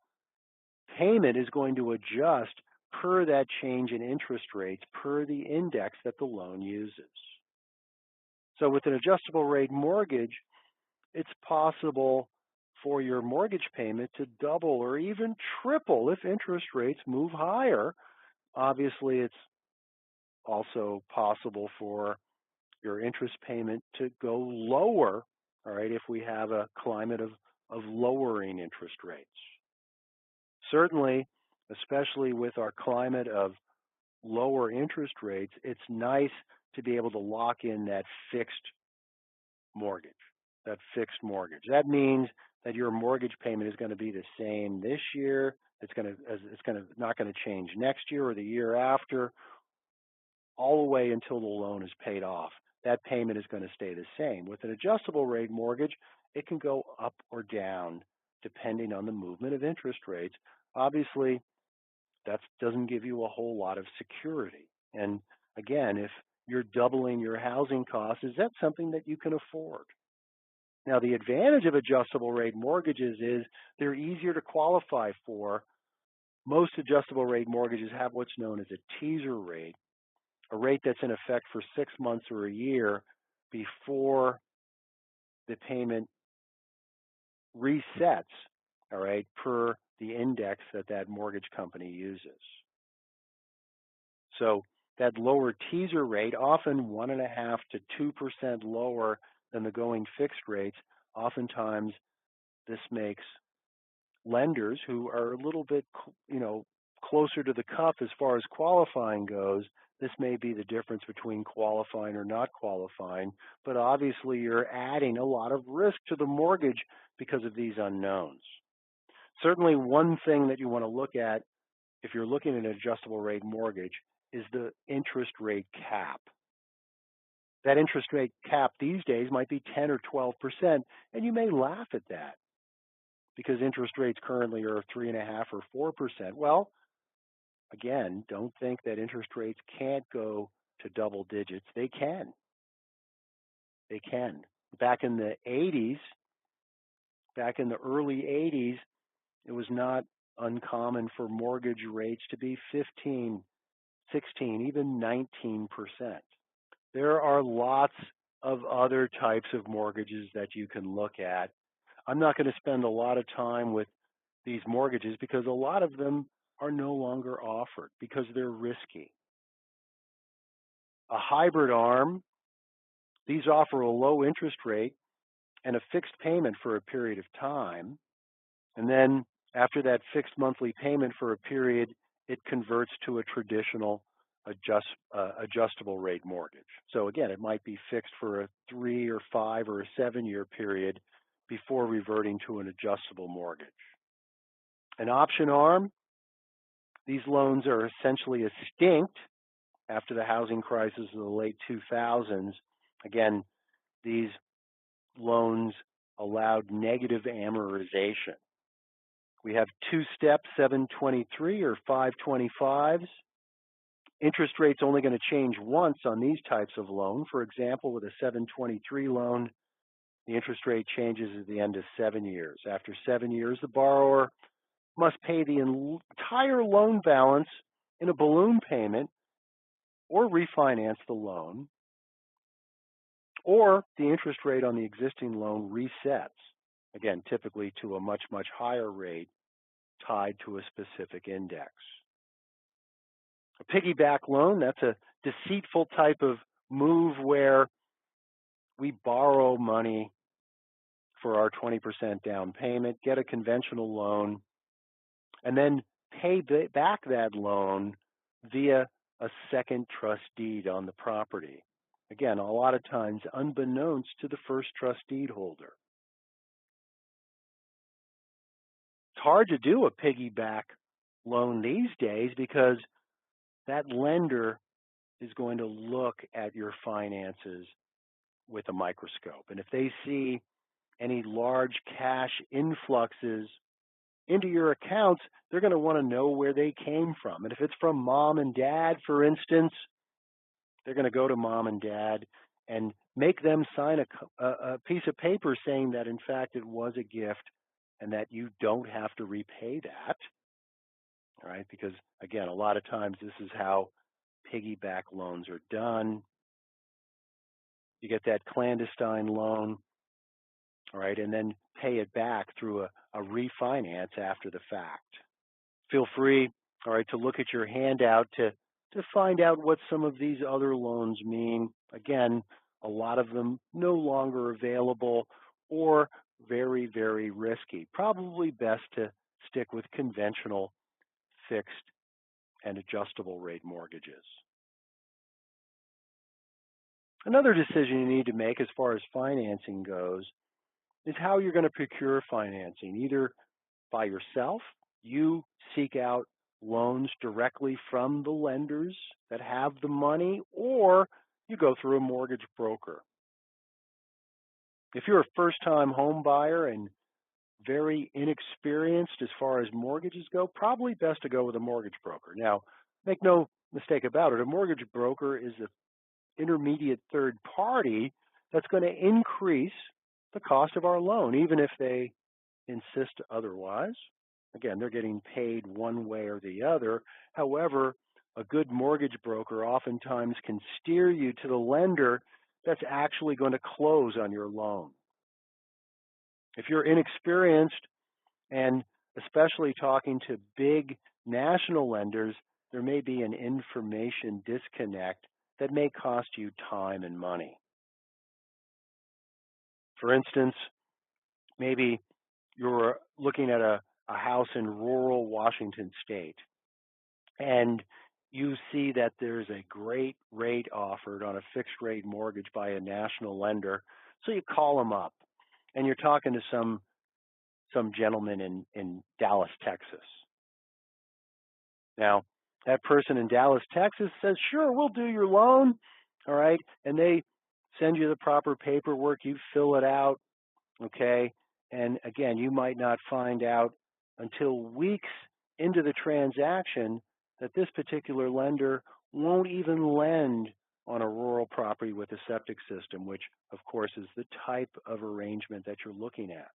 payment is going to adjust per that change in interest rates per the index that the loan uses. So with an adjustable rate mortgage, it's possible for your mortgage payment to double or even triple if interest rates move higher. Obviously, it's also possible for your interest payment to go lower, all right, if we have a climate of lowering interest rates. Certainly, especially with our climate of lower interest rates, it's nice to be able to lock in that fixed mortgage, That means that your mortgage payment is going to be the same this year. It's not going to change next year or the year after, all the way until the loan is paid off. That payment is going to stay the same. With an adjustable rate mortgage, it can go up or down depending on the movement of interest rates. Obviously, that doesn't give you a whole lot of security. And again, if you're doubling your housing costs, is that something that you can afford? Now, the advantage of adjustable rate mortgages is they're easier to qualify for. Most adjustable rate mortgages have what's known as a teaser rate, a rate that's in effect for 6 months or a year before the payment resets, all right, per the index that that mortgage company uses. So that lower teaser rate, often 1.5% to 2% lower than the going fixed rates, oftentimes this makes lenders who are a little bit, closer to the cuff as far as qualifying goes. This may be the difference between qualifying or not qualifying, but obviously you're adding a lot of risk to the mortgage because of these unknowns. Certainly one thing that you want to look at if you're looking at an adjustable rate mortgage is the interest rate cap. That interest rate cap these days might be 10 or 12%, and you may laugh at that because interest rates currently are 3.5% or 4%. Well, again, don't think that interest rates can't go to double digits. They can. They can. Back in the 80s, back in the early 80s, it was not uncommon for mortgage rates to be 15, 16, even 19%. There are lots of other types of mortgages that you can look at. I'm not going to spend a lot of time with these mortgages because a lot of them are no longer offered because they're risky. A hybrid ARM, these offer a low interest rate and a fixed payment for a period of time. And then after that fixed monthly payment for a period, it converts to a traditional adjustable rate mortgage. So again, it might be fixed for a 3 or 5 or a 7-year period before reverting to an adjustable mortgage. An option ARM, these loans are essentially extinct after the housing crisis of the late 2000s. Again, these loans allowed negative amortization. We have two-step 723 or 525s. Interest rate's only going to change once on these types of loan. For example, with a 723 loan, the interest rate changes at the end of 7 years. After 7 years, the borrower must pay the entire loan balance in a balloon payment or refinance the loan, or the interest rate on the existing loan resets, again, typically to a much, much higher rate tied to a specific index. A piggyback loan, that's a deceitful type of move where we borrow money for our 20% down payment, get a conventional loan, and then pay back that loan via a second trust deed on the property. Again, a lot of times unbeknownst to the first trust deed holder. It's hard to do a piggyback loan these days because that lender is going to look at your finances with a microscope. And if they see any large cash influxes into your accounts, they're going to want to know where they came from. And if it's from mom and dad, for instance, they're going to go to mom and dad and make them sign a piece of paper saying that, in fact, it was a gift and that you don't have to repay that. All right, because, again, a lot of times this is how piggyback loans are done. You get that clandestine loan, all right, and then pay it back through a refinance after the fact. Feel free, all right, to look at your handout to find out what some of these other loans mean. Again, a lot of them no longer available or very, very risky. Probably best to stick with conventional fixed and adjustable rate mortgages. Another decision you need to make as far as financing goes is how you're going to procure financing. Either by yourself, you seek out loans directly from the lenders that have the money, or you go through a mortgage broker. If you're a first-time home buyer and very inexperienced as far as mortgages go, probably best to go with a mortgage broker. Now, make no mistake about it, a mortgage broker is an intermediate third party that's going to increase the cost of our loan, even if they insist otherwise. Again, they're getting paid one way or the other. However, a good mortgage broker oftentimes can steer you to the lender that's actually going to close on your loan. If you're inexperienced, and especially talking to big national lenders, there may be an information disconnect that may cost you time and money. For instance, maybe you're looking at a house in rural Washington state, and you see that there's a great rate offered on a fixed rate mortgage by a national lender. So you call them up, and you're talking to some gentleman in Dallas, Texas. Now, that person in Dallas, Texas says, sure, we'll do your loan, all right? And they send you the proper paperwork, you fill it out, okay? And again, you might not find out until weeks into the transaction that this particular lender won't even lend on a rural property with a septic system, which of course is the type of arrangement that you're looking at.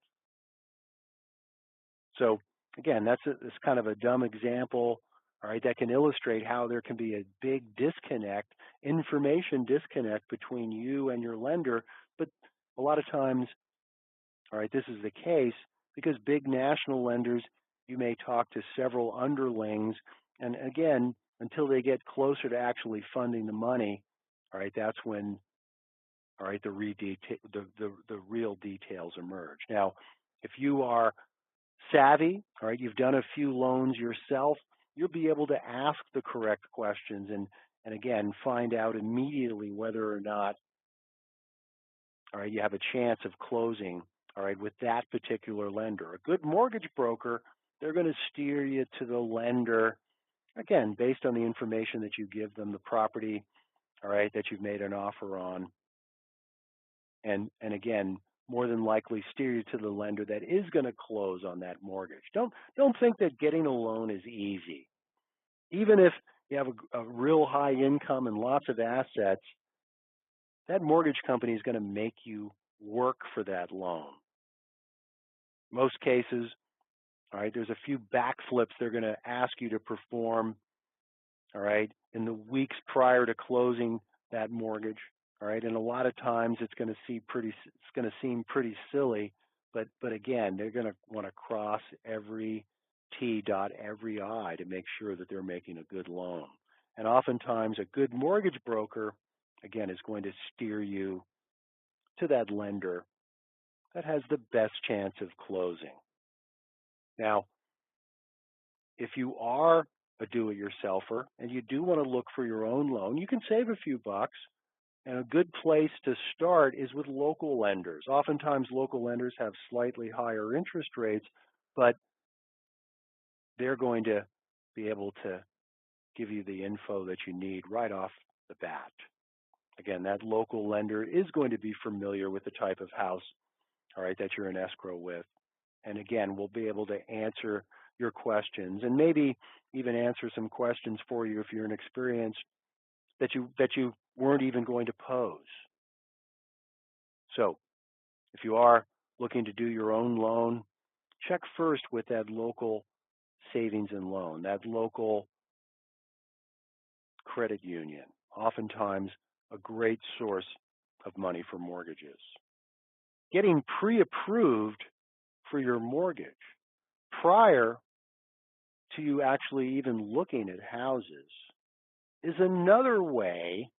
So again, that's kind of a dumb example, all right, that can illustrate how there can be a big disconnect, information disconnect between you and your lender. But a lot of times, all right, this is the case because big national lenders, you may talk to several underlings, and again, until they get closer to actually funding the money, all right, that's when, all right, the real details emerge. Now, if you are savvy, all right, you've done a few loans yourself, you'll be able to ask the correct questions and again, find out immediately whether or not, all right, you have a chance of closing, all right, with that particular lender. A good mortgage broker, they're going to steer you to the lender, again, based on the information that you give them, the property, all right, that you've made an offer on. And again, more than likely steer you to the lender that is going to close on that mortgage. Don't think that getting a loan is easy. Even if you have a real high income and lots of assets, that mortgage company is going to make you work for that loan. Most cases, all right, there's a few backflips they're going to ask you to perform, all right, in the weeks prior to closing that mortgage. All right, and a lot of times it's going to seem pretty silly, but again, they're going to want to cross every T, dot every I to make sure that they're making a good loan. And oftentimes, a good mortgage broker, again, is going to steer you to that lender that has the best chance of closing. Now, if you are a do-it-yourselfer and you do want to look for your own loan, you can save a few bucks. And a good place to start is with local lenders. Oftentimes, local lenders have slightly higher interest rates, but they're going to be able to give you the info that you need right off the bat. Again, that local lender is going to be familiar with the type of house, all right, that you're in escrow with. And again, we'll be able to answer your questions and maybe even answer some questions for you if you're inexperienced that you weren't even going to pose. So if you are looking to do your own loan, check first with that local savings and loan, that local credit union, oftentimes a great source of money for mortgages. Getting pre-approved for your mortgage prior to you actually even looking at houses is another way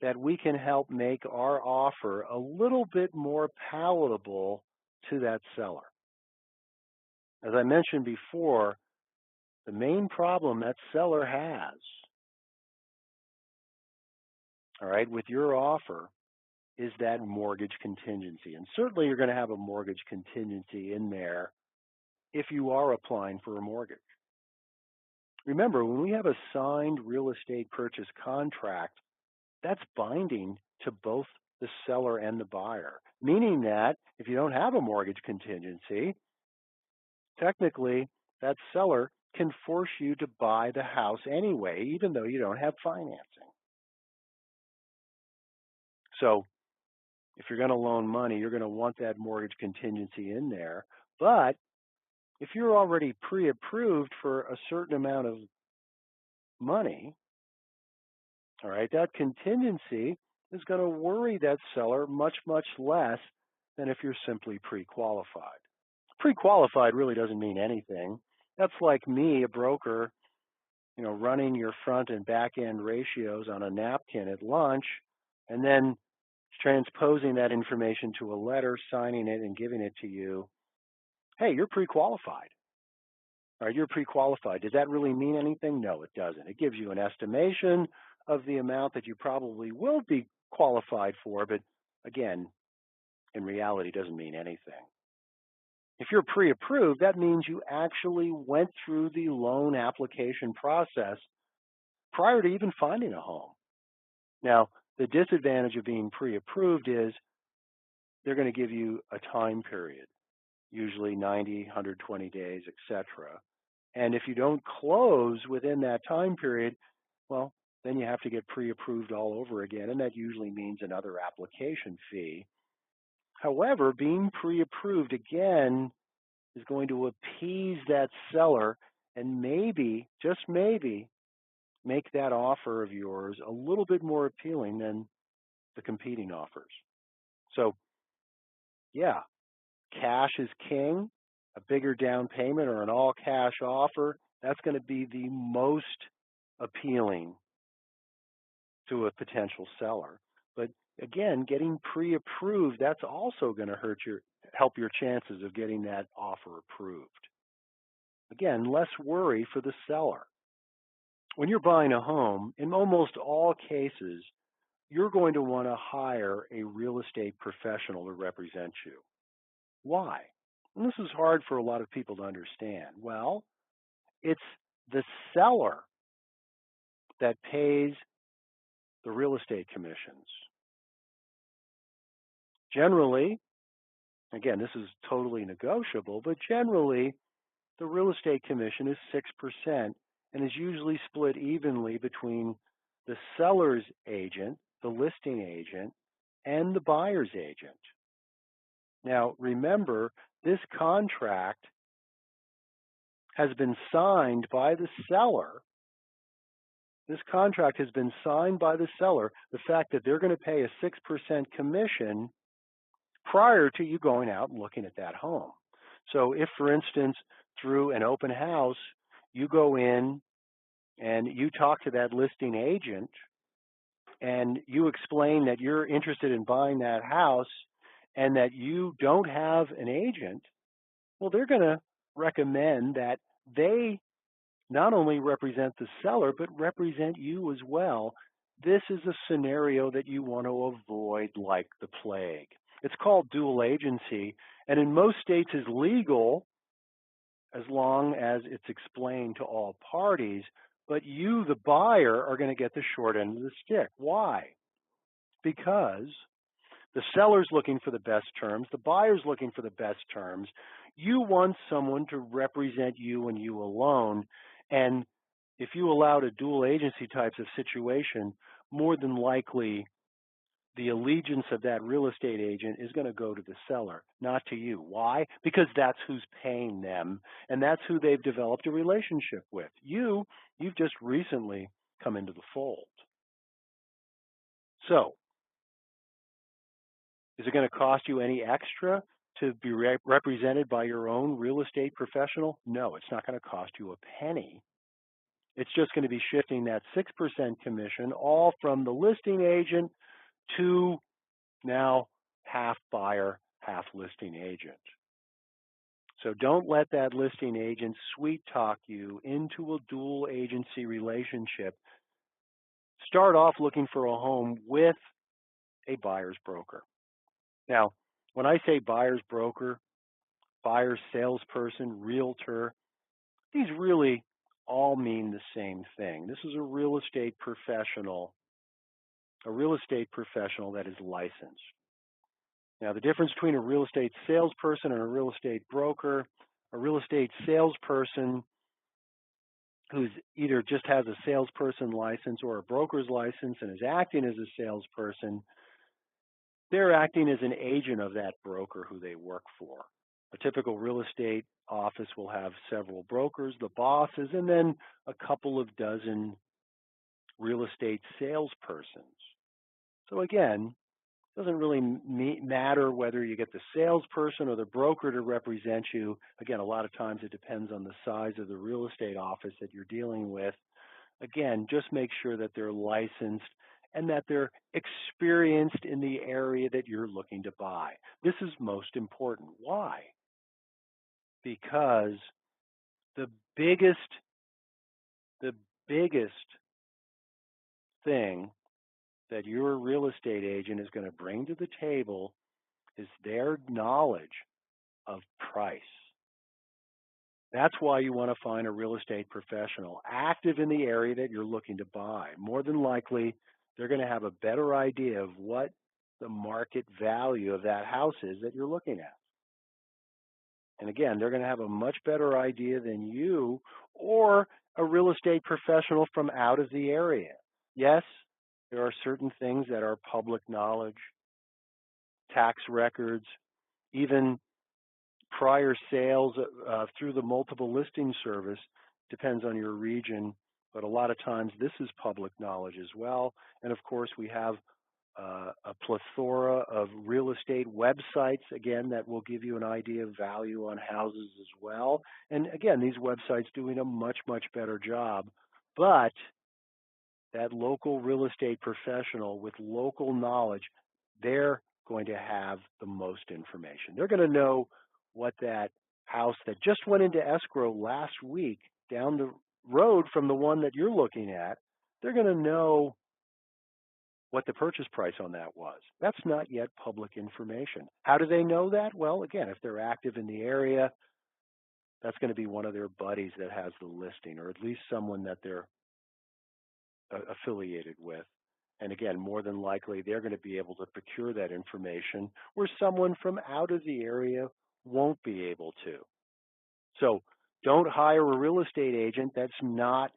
that we can help make our offer a little bit more palatable to that seller. As I mentioned before, the main problem that seller has, all right, with your offer is that mortgage contingency. And certainly you're going to have a mortgage contingency in there if you are applying for a mortgage. Remember, when we have a signed real estate purchase contract, that's binding to both the seller and the buyer, meaning that if you don't have a mortgage contingency, technically that seller can force you to buy the house anyway, even though you don't have financing. So if you're going to loan money, you're going to want that mortgage contingency in there. But if you're already pre-approved for a certain amount of money, all right, that contingency is going to worry that seller much, much less than if you're simply pre-qualified. Pre-qualified really doesn't mean anything. That's like me, a broker, running your front and back end ratios on a napkin at lunch and then transposing that information to a letter, signing it, and giving it to you. Hey, you're pre-qualified. All right, you're pre-qualified. Does that really mean anything? No, it doesn't. It gives you an estimation of the amount that you probably will be qualified for, but again, in reality, doesn't mean anything. If you're pre-approved, that means you actually went through the loan application process prior to even finding a home. Now, the disadvantage of being pre-approved is they're going to give you a time period, usually 90, 120 days, etc. And if you don't close within that time period, well, then you have to get pre-approved all over again, and that usually means another application fee. However, being pre-approved again is going to appease that seller and maybe, just maybe, make that offer of yours a little bit more appealing than the competing offers. So, yeah, cash is king. A bigger down payment or an all-cash offer, that's going to be the most appealing to a potential seller. But again, getting pre-approved, that's also going to help your chances of getting that offer approved. Again, less worry for the seller. When you're buying a home, in almost all cases, you're going to want to hire a real estate professional to represent you. Why? And this is hard for a lot of people to understand. Well, it's the seller that pays the real estate commissions. Generally, again, this is totally negotiable, but generally, the real estate commission is 6% and is usually split evenly between the seller's agent, the listing agent, and the buyer's agent. Now, remember, this contract has been signed by the seller. This contract has been signed by the seller, the fact that they're going to pay a 6% commission prior to you going out and looking at that home. So if, for instance, through an open house, you go in and you talk to that listing agent and you explain that you're interested in buying that house and that you don't have an agent, well, they're going to recommend that they not only represent the seller, but represent you as well. This is a scenario that you want to avoid like the plague. It's called dual agency, and in most states is legal as long as it's explained to all parties, but you, the buyer, are going to get the short end of the stick. Why? Because the seller's looking for the best terms, the buyer's looking for the best terms. You want someone to represent you and you alone, and if you allowed a dual agency types of situation, more than likely the allegiance of that real estate agent is going to go to the seller, not to you. Why? Because that's who's paying them, and that's who they've developed a relationship with. You've just recently come into the fold. So, is it going to cost you any extra to be represented by your own real estate professional? No, it's not going to cost you a penny. It's just going to be shifting that 6% commission all from the listing agent to now half buyer, half listing agent. So don't let that listing agent sweet talk you into a dual agency relationship. Start off looking for a home with a buyer's broker. Now, when I say buyer's broker, buyer's salesperson, realtor, these really all mean the same thing. This is a real estate professional that is licensed. Now, the difference between a real estate salesperson and a real estate broker, a real estate salesperson who's either just has a salesperson license or a broker's license and is acting as a salesperson, they're acting as an agent of that broker who they work for. A typical real estate office will have several brokers, the bosses, and then a couple of dozen real estate salespersons. So again, it doesn't really matter whether you get the salesperson or the broker to represent you. Again, a lot of times it depends on the size of the real estate office that you're dealing with. Again, just make sure that they're licensed and that they're experienced in the area that you're looking to buy. This is most important. Why? Because the biggest thing that your real estate agent is going to bring to the table is their knowledge of price. That's why you want to find a real estate professional active in the area that you're looking to buy. More than likely, they're going to have a better idea of what the market value of that house is that you're looking at. And again, they're going to have a much better idea than you or a real estate professional from out of the area. Yes, there are certain things that are public knowledge, tax records, even prior sales through the multiple listing service, depends on your region, but a lot of times this is public knowledge as well. And of course, we have a plethora of real estate websites, again, that will give you an idea of value on houses as well. And again, these websites doing a much, much better job. But that local real estate professional with local knowledge, they're going to have the most information. They're going to know what that house that just went into escrow last week down the road from the one that you're looking at, they're going to know what the purchase price on that was. That's not yet public information. How do they know that? Well, again, if they're active in the area, that's going to be one of their buddies that has the listing, or at least someone that they're affiliated with. And again, more than likely, they're going to be able to procure that information where someone from out of the area won't be able to. So don't hire a real estate agent that's not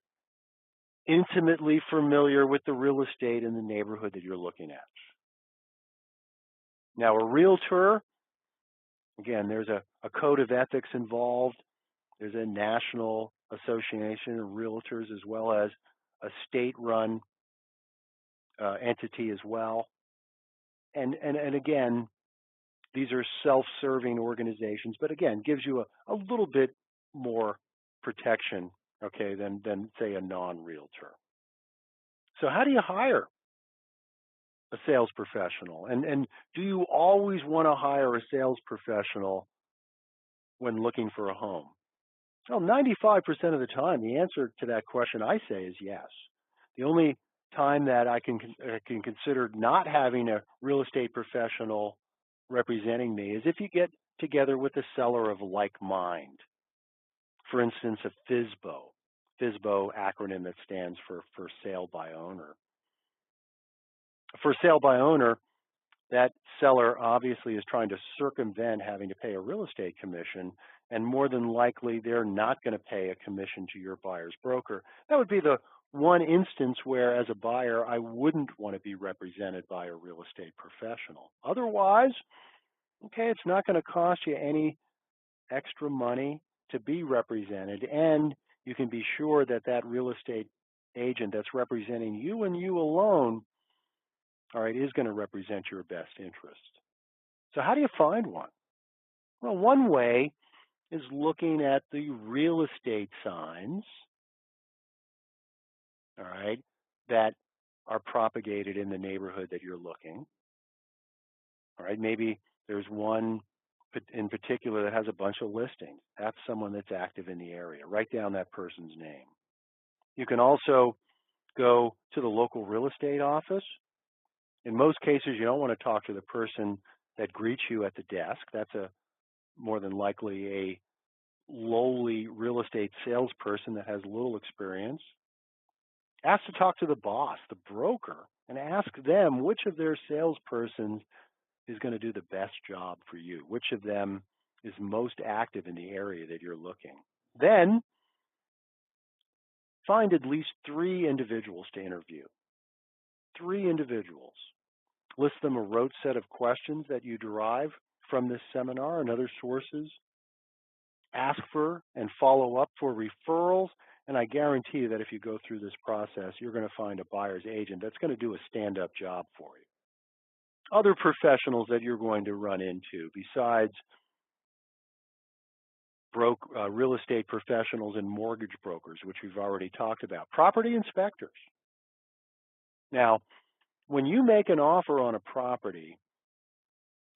intimately familiar with the real estate in the neighborhood that you're looking at. Now, a realtor, again, there's a code of ethics involved. There's a national association of realtors as well as a state-run entity as well. And again, these are self-serving organizations, but again, gives you a little bit more protection, okay, than say a non-realtor. So how do you hire a sales professional? And do you always want to hire a sales professional when looking for a home? Well, 95% of the time, the answer to that question I say is yes. The only time that I can consider not having a real estate professional representing me is if you get together with a seller of like mind. For instance, a FSBO. FSBO acronym that stands for sale by owner. For sale by owner, that seller obviously is trying to circumvent having to pay a real estate commission, and more than likely they're not going to pay a commission to your buyer's broker. That would be the one instance where, as a buyer, I wouldn't want to be represented by a real estate professional. Otherwise, okay, it's not going to cost you any extra money to be represented, and you can be sure that that real estate agent that's representing you and you alone, all right, is going to represent your best interest. So how do you find one? Well, one way is looking at the real estate signs, all right, that are propagated in the neighborhood that you're looking. All right, maybe there's one in particular that has a bunch of listings. That's someone that's active in the area. Write down that person's name. You can also go to the local real estate office. In most cases, you don't want to talk to the person that greets you at the desk. That's more than likely a lowly real estate salesperson that has little experience. Ask to talk to the boss, the broker, and ask them which of their salespersons is going to do the best job for you. Which of them is most active in the area that you're looking. Then find at least 3 individuals to interview. 3 individuals. List them a rote set of questions that you derive from this seminar and other sources. Ask for and follow up for referrals, and I guarantee you that if you go through this process, you're going to find a buyer's agent that's going to do a stand-up job for you. Other professionals that you're going to run into besides real estate professionals and mortgage brokers, which we've already talked about. Property inspectors. Now, when you make an offer on a property,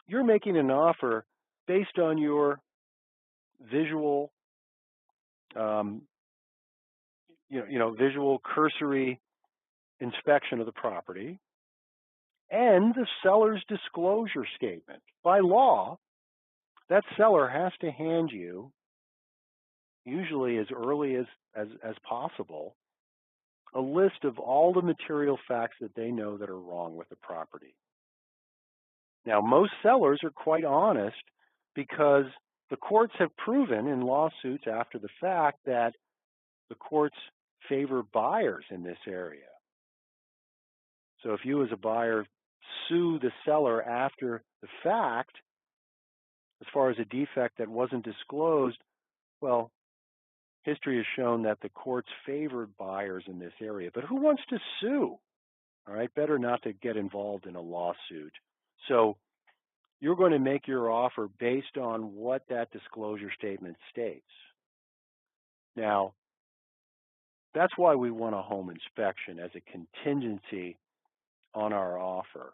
you're making an offer based on your visual, visual cursory inspection of the property and the seller's disclosure statement. By law, that seller has to hand you, usually as early as possible, a list of all the material facts that they know that are wrong with the property. Now, most sellers are quite honest because the courts have proven in lawsuits after the fact that the courts favor buyers in this area. So if you as a buyer sue the seller after the fact, as far as a defect that wasn't disclosed, well, history has shown that the courts favored buyers in this area. But who wants to sue? All right, better not to get involved in a lawsuit. So you're going to make your offer based on what that disclosure statement states. Now, that's why we want a home inspection as a contingency on our offer,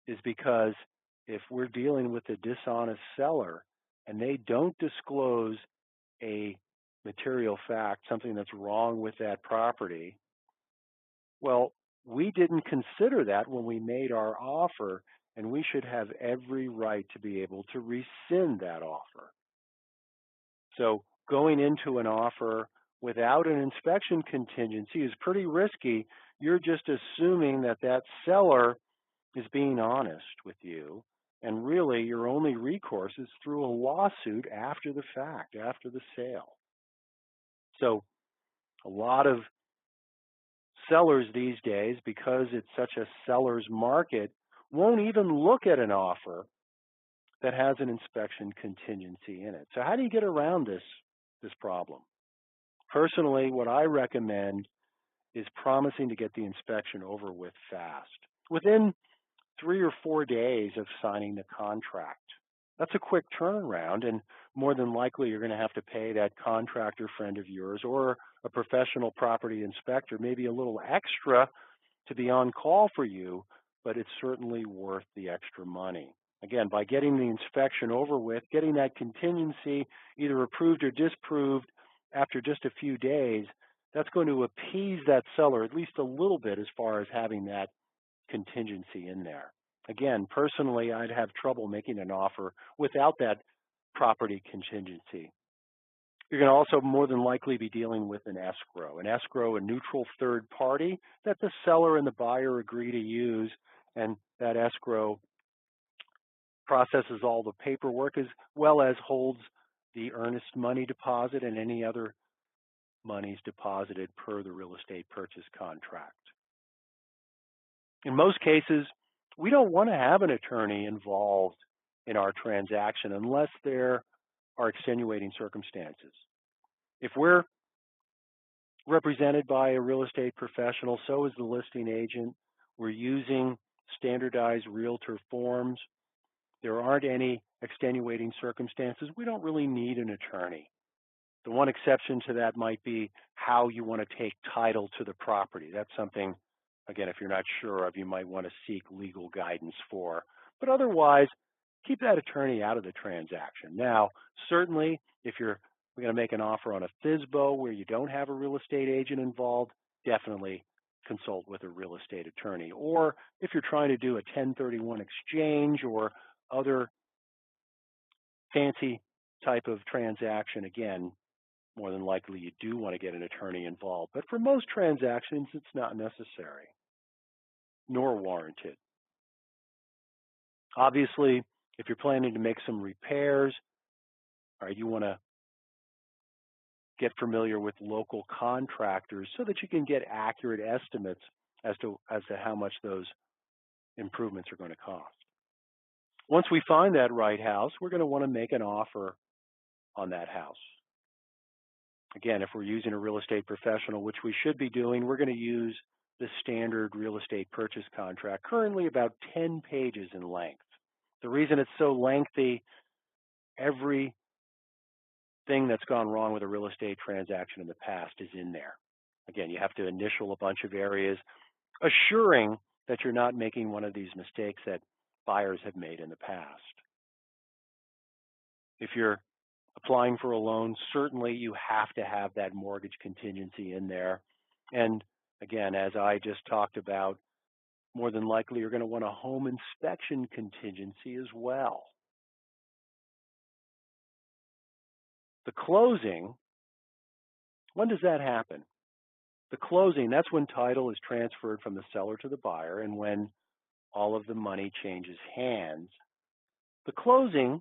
is because if we're dealing with a dishonest seller and they don't disclose a material fact, something that's wrong with that property, well, we didn't consider that when we made our offer, and we should have every right to be able to rescind that offer. So going into an offer without an inspection contingency is pretty risky. You're just assuming that that seller is being honest with you, and really your only recourse is through a lawsuit after the fact, after the sale. So a lot of sellers these days, because it's such a seller's market, won't even look at an offer that has an inspection contingency in it. So how do you get around this problem? Personally, what I recommend is promising to get the inspection over with fast, within 3 or 4 days of signing the contract. That's a quick turnaround, and more than likely you're going to have to pay that contractor friend of yours or a professional property inspector maybe a little extra to be on call for you, but it's certainly worth the extra money. Again, by getting the inspection over with, getting that contingency either approved or disproved after just a few days, that's going to appease that seller at least a little bit as far as having that contingency in there. Again, personally, I'd have trouble making an offer without that property contingency. You're going to also more than likely be dealing with an escrow. An escrow, a neutral third party that the seller and the buyer agree to use, and that escrow processes all the paperwork as well as holds the earnest money deposit and any other monies deposited per the real estate purchase contract. In most cases, we don't want to have an attorney involved in our transaction unless there are extenuating circumstances. If we're represented by a real estate professional, so is the listing agent. We're using standardized realtor forms. There aren't any extenuating circumstances. We don't really need an attorney. The one exception to that might be how you want to take title to the property. That's something, again, if you're not sure of, you might want to seek legal guidance for. But otherwise, keep that attorney out of the transaction. Now, certainly, if you're going to make an offer on a FSBO where you don't have a real estate agent involved, definitely consult with a real estate attorney. Or if you're trying to do a 1031 exchange or other fancy type of transaction, again, more than likely you do want to get an attorney involved. But for most transactions, it's not necessary nor warranted. Obviously, if you're planning to make some repairs, All right, you want to get familiar with local contractors so that you can get accurate estimates as to how much those improvements are going to cost. Once we find that right house, we're going to want to make an offer on that house. Again, if we're using a real estate professional, which we should be doing, we're going to use the standard real estate purchase contract, currently about 10 pages in length. The reason it's so lengthy, everything that's gone wrong with a real estate transaction in the past is in there. Again, you have to initial a bunch of areas, assuring that you're not making one of these mistakes that buyers have made in the past. If you're applying for a loan, certainly you have to have that mortgage contingency in there. And again, as I just talked about, more than likely you're going to want a home inspection contingency as well. The closing, when does that happen? The closing, that's when title is transferred from the seller to the buyer and when all of the money changes hands. The closing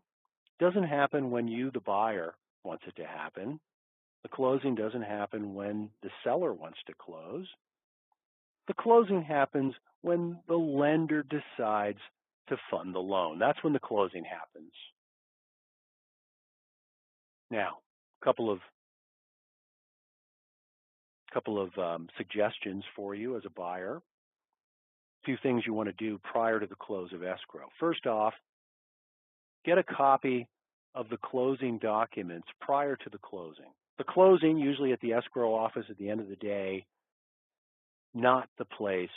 doesn't happen when you, the buyer, wants it to happen. The closing doesn't happen when the seller wants to close. The closing happens when the lender decides to fund the loan. That's when the closing happens. Now, a couple of suggestions for you as a buyer. A few things you want to do prior to the close of escrow. First off, get a copy of the closing documents prior to the closing. The closing, usually at the escrow office at the end of the day, not the place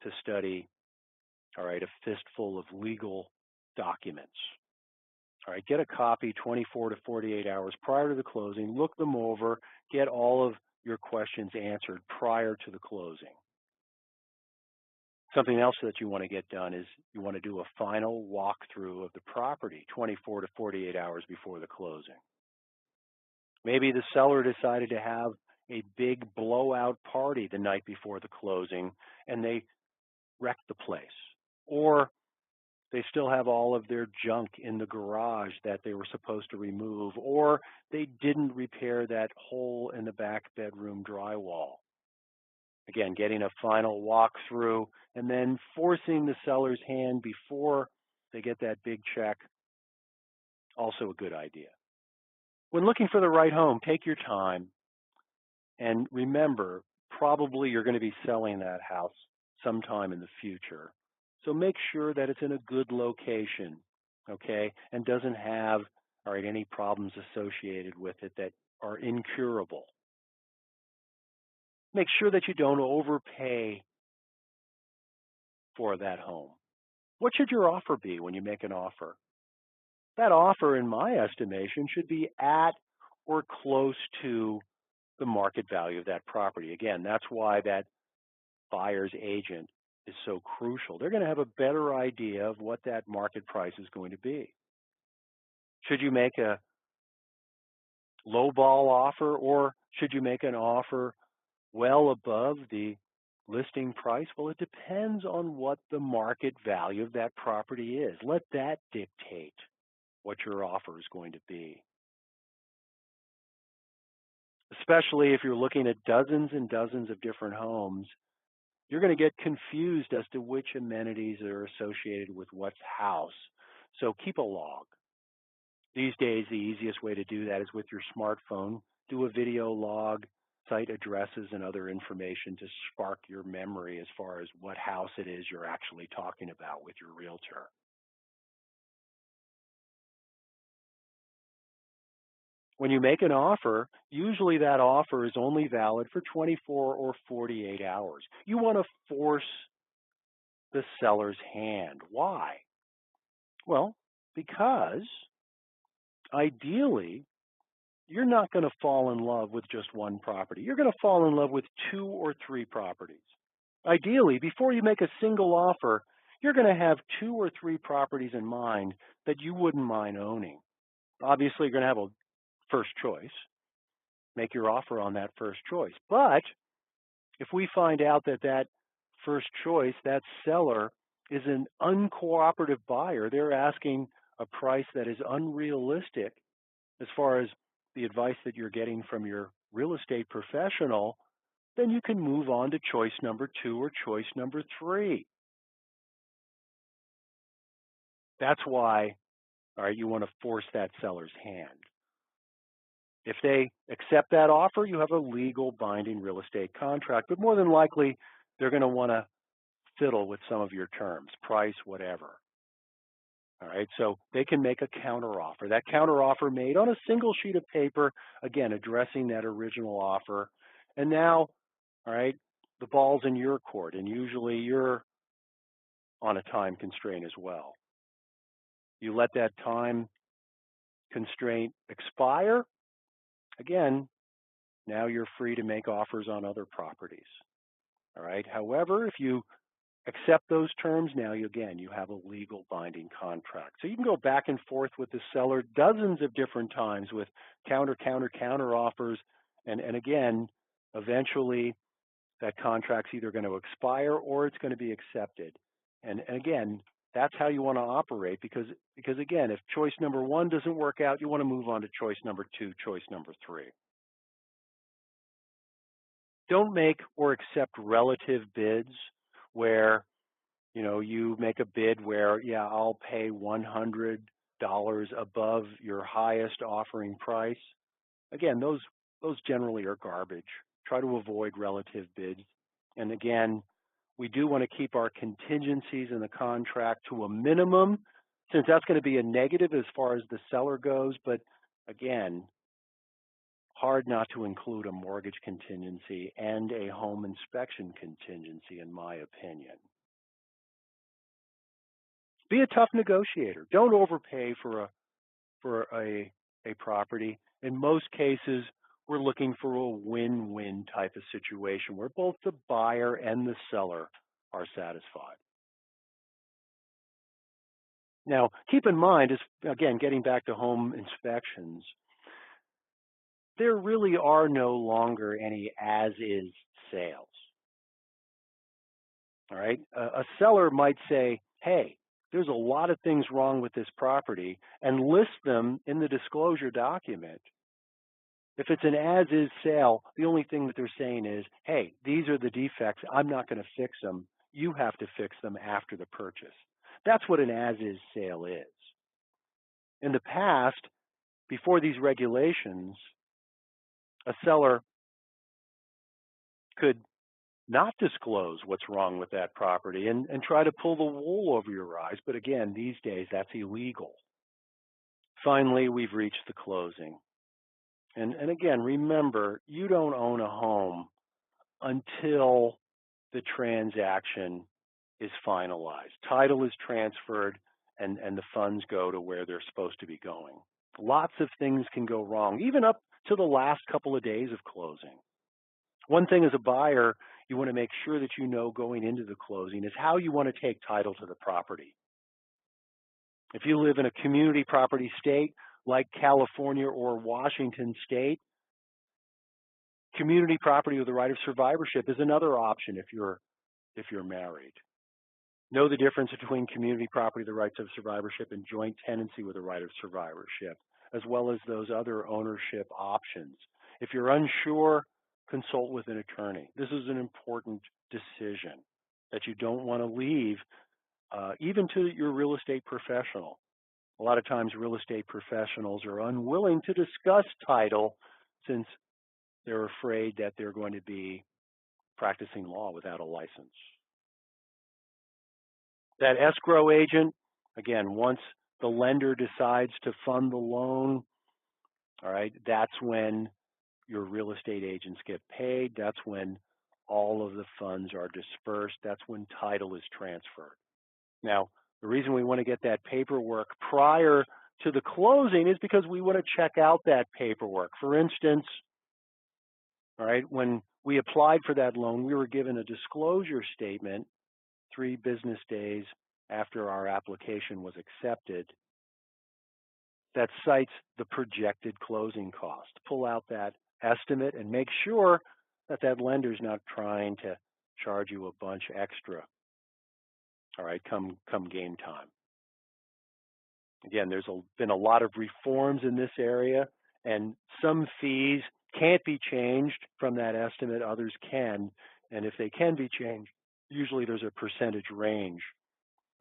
to study, all right, a fistful of legal documents. All right, get a copy 24 to 48 hours prior to the closing, look them over, get all of your questions answered prior to the closing. Something else that you want to get done is you want to do a final walkthrough of the property 24 to 48 hours before the closing. Maybe the seller decided to have a big blowout party the night before the closing and they wrecked the place. Or they still have all of their junk in the garage that they were supposed to remove, or they didn't repair that hole in the back bedroom drywall. Again, getting a final walkthrough and then forcing the seller's hand before they get that big check, also a good idea. When looking for the right home, take your time. And remember, probably you're going to be selling that house sometime in the future. So make sure that it's in a good location, okay, and doesn't have, all right, any problems associated with it that are incurable. Make sure that you don't overpay for that home. What should your offer be when you make an offer? That offer, in my estimation, should be at or close to the market value of that property. Again, that's why that buyer's agent is so crucial. They're going to have a better idea of what that market price is going to be. Should you make a lowball offer, or should you make an offer well above the listing price? Well, it depends on what the market value of that property is. Let that dictate what your offer is going to be. Especially if you're looking at dozens and dozens of different homes, you're going to get confused as to which amenities are associated with what house. So keep a log. These days, the easiest way to do that is with your smartphone. Do a video log, site addresses and other information to spark your memory as far as what house it is you're actually talking about with your realtor. When you make an offer, usually that offer is only valid for 24 or 48 hours. You want to force the seller's hand. Why? Well, because ideally, you're not going to fall in love with just one property. You're going to fall in love with 2 or 3 properties. Ideally, before you make a single offer, you're going to have 2 or 3 properties in mind that you wouldn't mind owning. Obviously, you're going to have a first choice. Make your offer on that first choice. But if we find out that that first choice, that seller, is an uncooperative buyer, they're asking a price that is unrealistic, as far as the advice that you're getting from your real estate professional, then you can move on to choice number 2 or choice number 3. That's why, all right, you want to force that seller's hand. If they accept that offer, you have a legal binding real estate contract, but more than likely, they're going to want to fiddle with some of your terms, price, whatever. All right, so they can make a counteroffer. That counteroffer made on a single sheet of paper, again, addressing that original offer. And now, all right, the ball's in your court, and usually you're on a time constraint as well. You let that time constraint expire, again, now you're free to make offers on other properties. All right, however, if you accept those terms, now you have a legal binding contract. So you can go back and forth with the seller dozens of different times with counter offers. And again, eventually that contract's either going to expire or it's going to be accepted. And again, that's how you want to operate because again, if choice number 1 doesn't work out, you want to move on to choice number 2, choice number 3. Don't make or accept relative bids where you make a bid where, yeah, I'll pay $100 above your highest offering price. Again, those generally are garbage. Try to avoid relative bids. And again, we do want to keep our contingencies in the contract to a minimum, since that's going to be a negative as far as the seller goes. But again, hard not to include a mortgage contingency and a home inspection contingency, in my opinion. Be a tough negotiator. Don't overpay for a property. In most cases, we're looking for a win-win type of situation where both the buyer and the seller are satisfied. Now, keep in mind, again, getting back to home inspections, there really are no longer any as-is sales. All right? A seller might say, hey, there's a lot of things wrong with this property, and list them in the disclosure document. If it's an as-is sale, the only thing that they're saying is, hey, these are the defects. I'm not going to fix them. You have to fix them after the purchase. That's what an as-is sale is. In the past, before these regulations, a seller could not disclose what's wrong with that property and try to pull the wool over your eyes. But again, these days, that's illegal. Finally, we've reached the closing. And again, remember, you don't own a home until the transaction is finalized. Title is transferred and the funds go to where they're supposed to be going. Lots of things can go wrong, even up to the last couple of days of closing. One thing as a buyer, you want to make sure that you know going into the closing is how you want to take title to the property. If you live in a community property state like California or Washington State, community property with the right of survivorship is another option if you're married. Know the difference between community property, the rights of survivorship, and joint tenancy with the right of survivorship, as well as those other ownership options. If you're unsure, consult with an attorney. This is an important decision that you don't want to leave even to your real estate professional. A lot of times real estate professionals are unwilling to discuss title since they're afraid that they're going to be practicing law without a license. That escrow agent, again, once the lender decides to fund the loan, all right, that's when your real estate agents get paid. That's when all of the funds are dispersed. That's when title is transferred. Now, the reason we want to get that paperwork prior to the closing is because we want to check out that paperwork. For instance, all right, when we applied for that loan, we were given a disclosure statement 3 business days after our application was accepted that cites the projected closing cost. Pull out that estimate and make sure that that lender's not trying to charge you a bunch extra, all right, come game time. Again, there's been a lot of reforms in this area, and some fees can't be changed from that estimate, others can. And if they can be changed, usually there's a percentage range,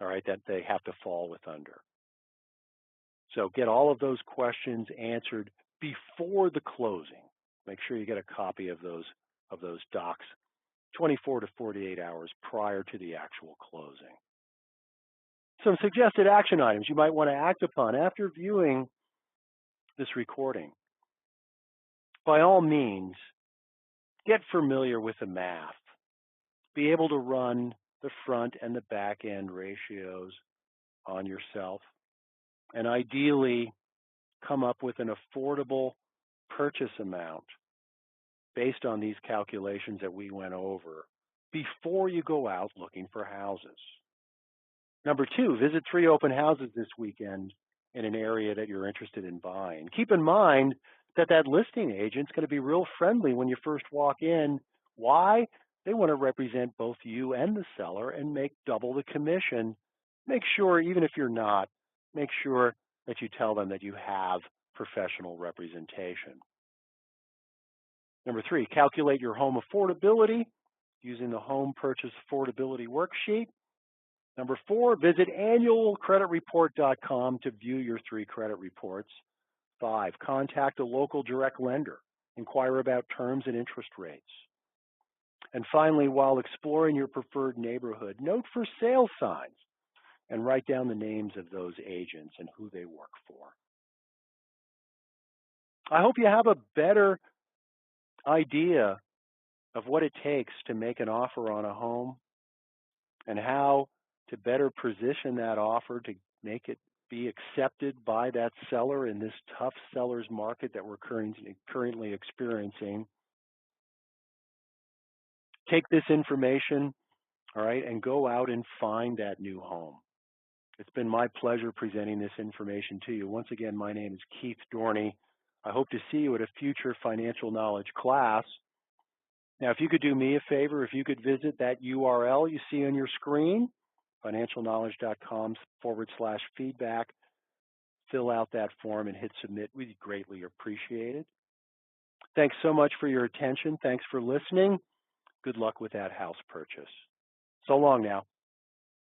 all right, that they have to fall with under. So get all of those questions answered before the closing. Make sure you get a copy of those docs 24 to 48 hours prior to the actual closing. Some suggested action items you might want to act upon after viewing this recording. By all means, get familiar with the math. Be able to run the front and the back end ratios on yourself, and ideally come up with an affordable purchase amount based on these calculations that we went over before you go out looking for houses. Number 2, visit 3 open houses this weekend in an area that you're interested in buying. Keep in mind that listing agent's going to be real friendly when you first walk in. Why? They want to represent both you and the seller and make double the commission. Make sure, even if you're not, make sure that you tell them that you have professional representation. Number 3, calculate your home affordability using the Home Purchase Affordability Worksheet. Number 4, visit annualcreditreport.com to view your 3 credit reports. 5, contact a local direct lender. Inquire about terms and interest rates. And finally, while exploring your preferred neighborhood, note for sale signs and write down the names of those agents and who they work for. I hope you have a better idea of what it takes to make an offer on a home and how to better position that offer to make it be accepted by that seller in this tough seller's market that we're currently experiencing. Take this information, all right, and go out and find that new home. It's been my pleasure presenting this information to you. Once again, my name is Keith Dorney. I hope to see you at a future financial knowledge class. Now, if you could do me a favor, if you could visit that URL you see on your screen, financialknowledge.com/feedback, fill out that form and hit submit. We'd greatly appreciate it. Thanks so much for your attention. Thanks for listening. Good luck with that house purchase. So long now.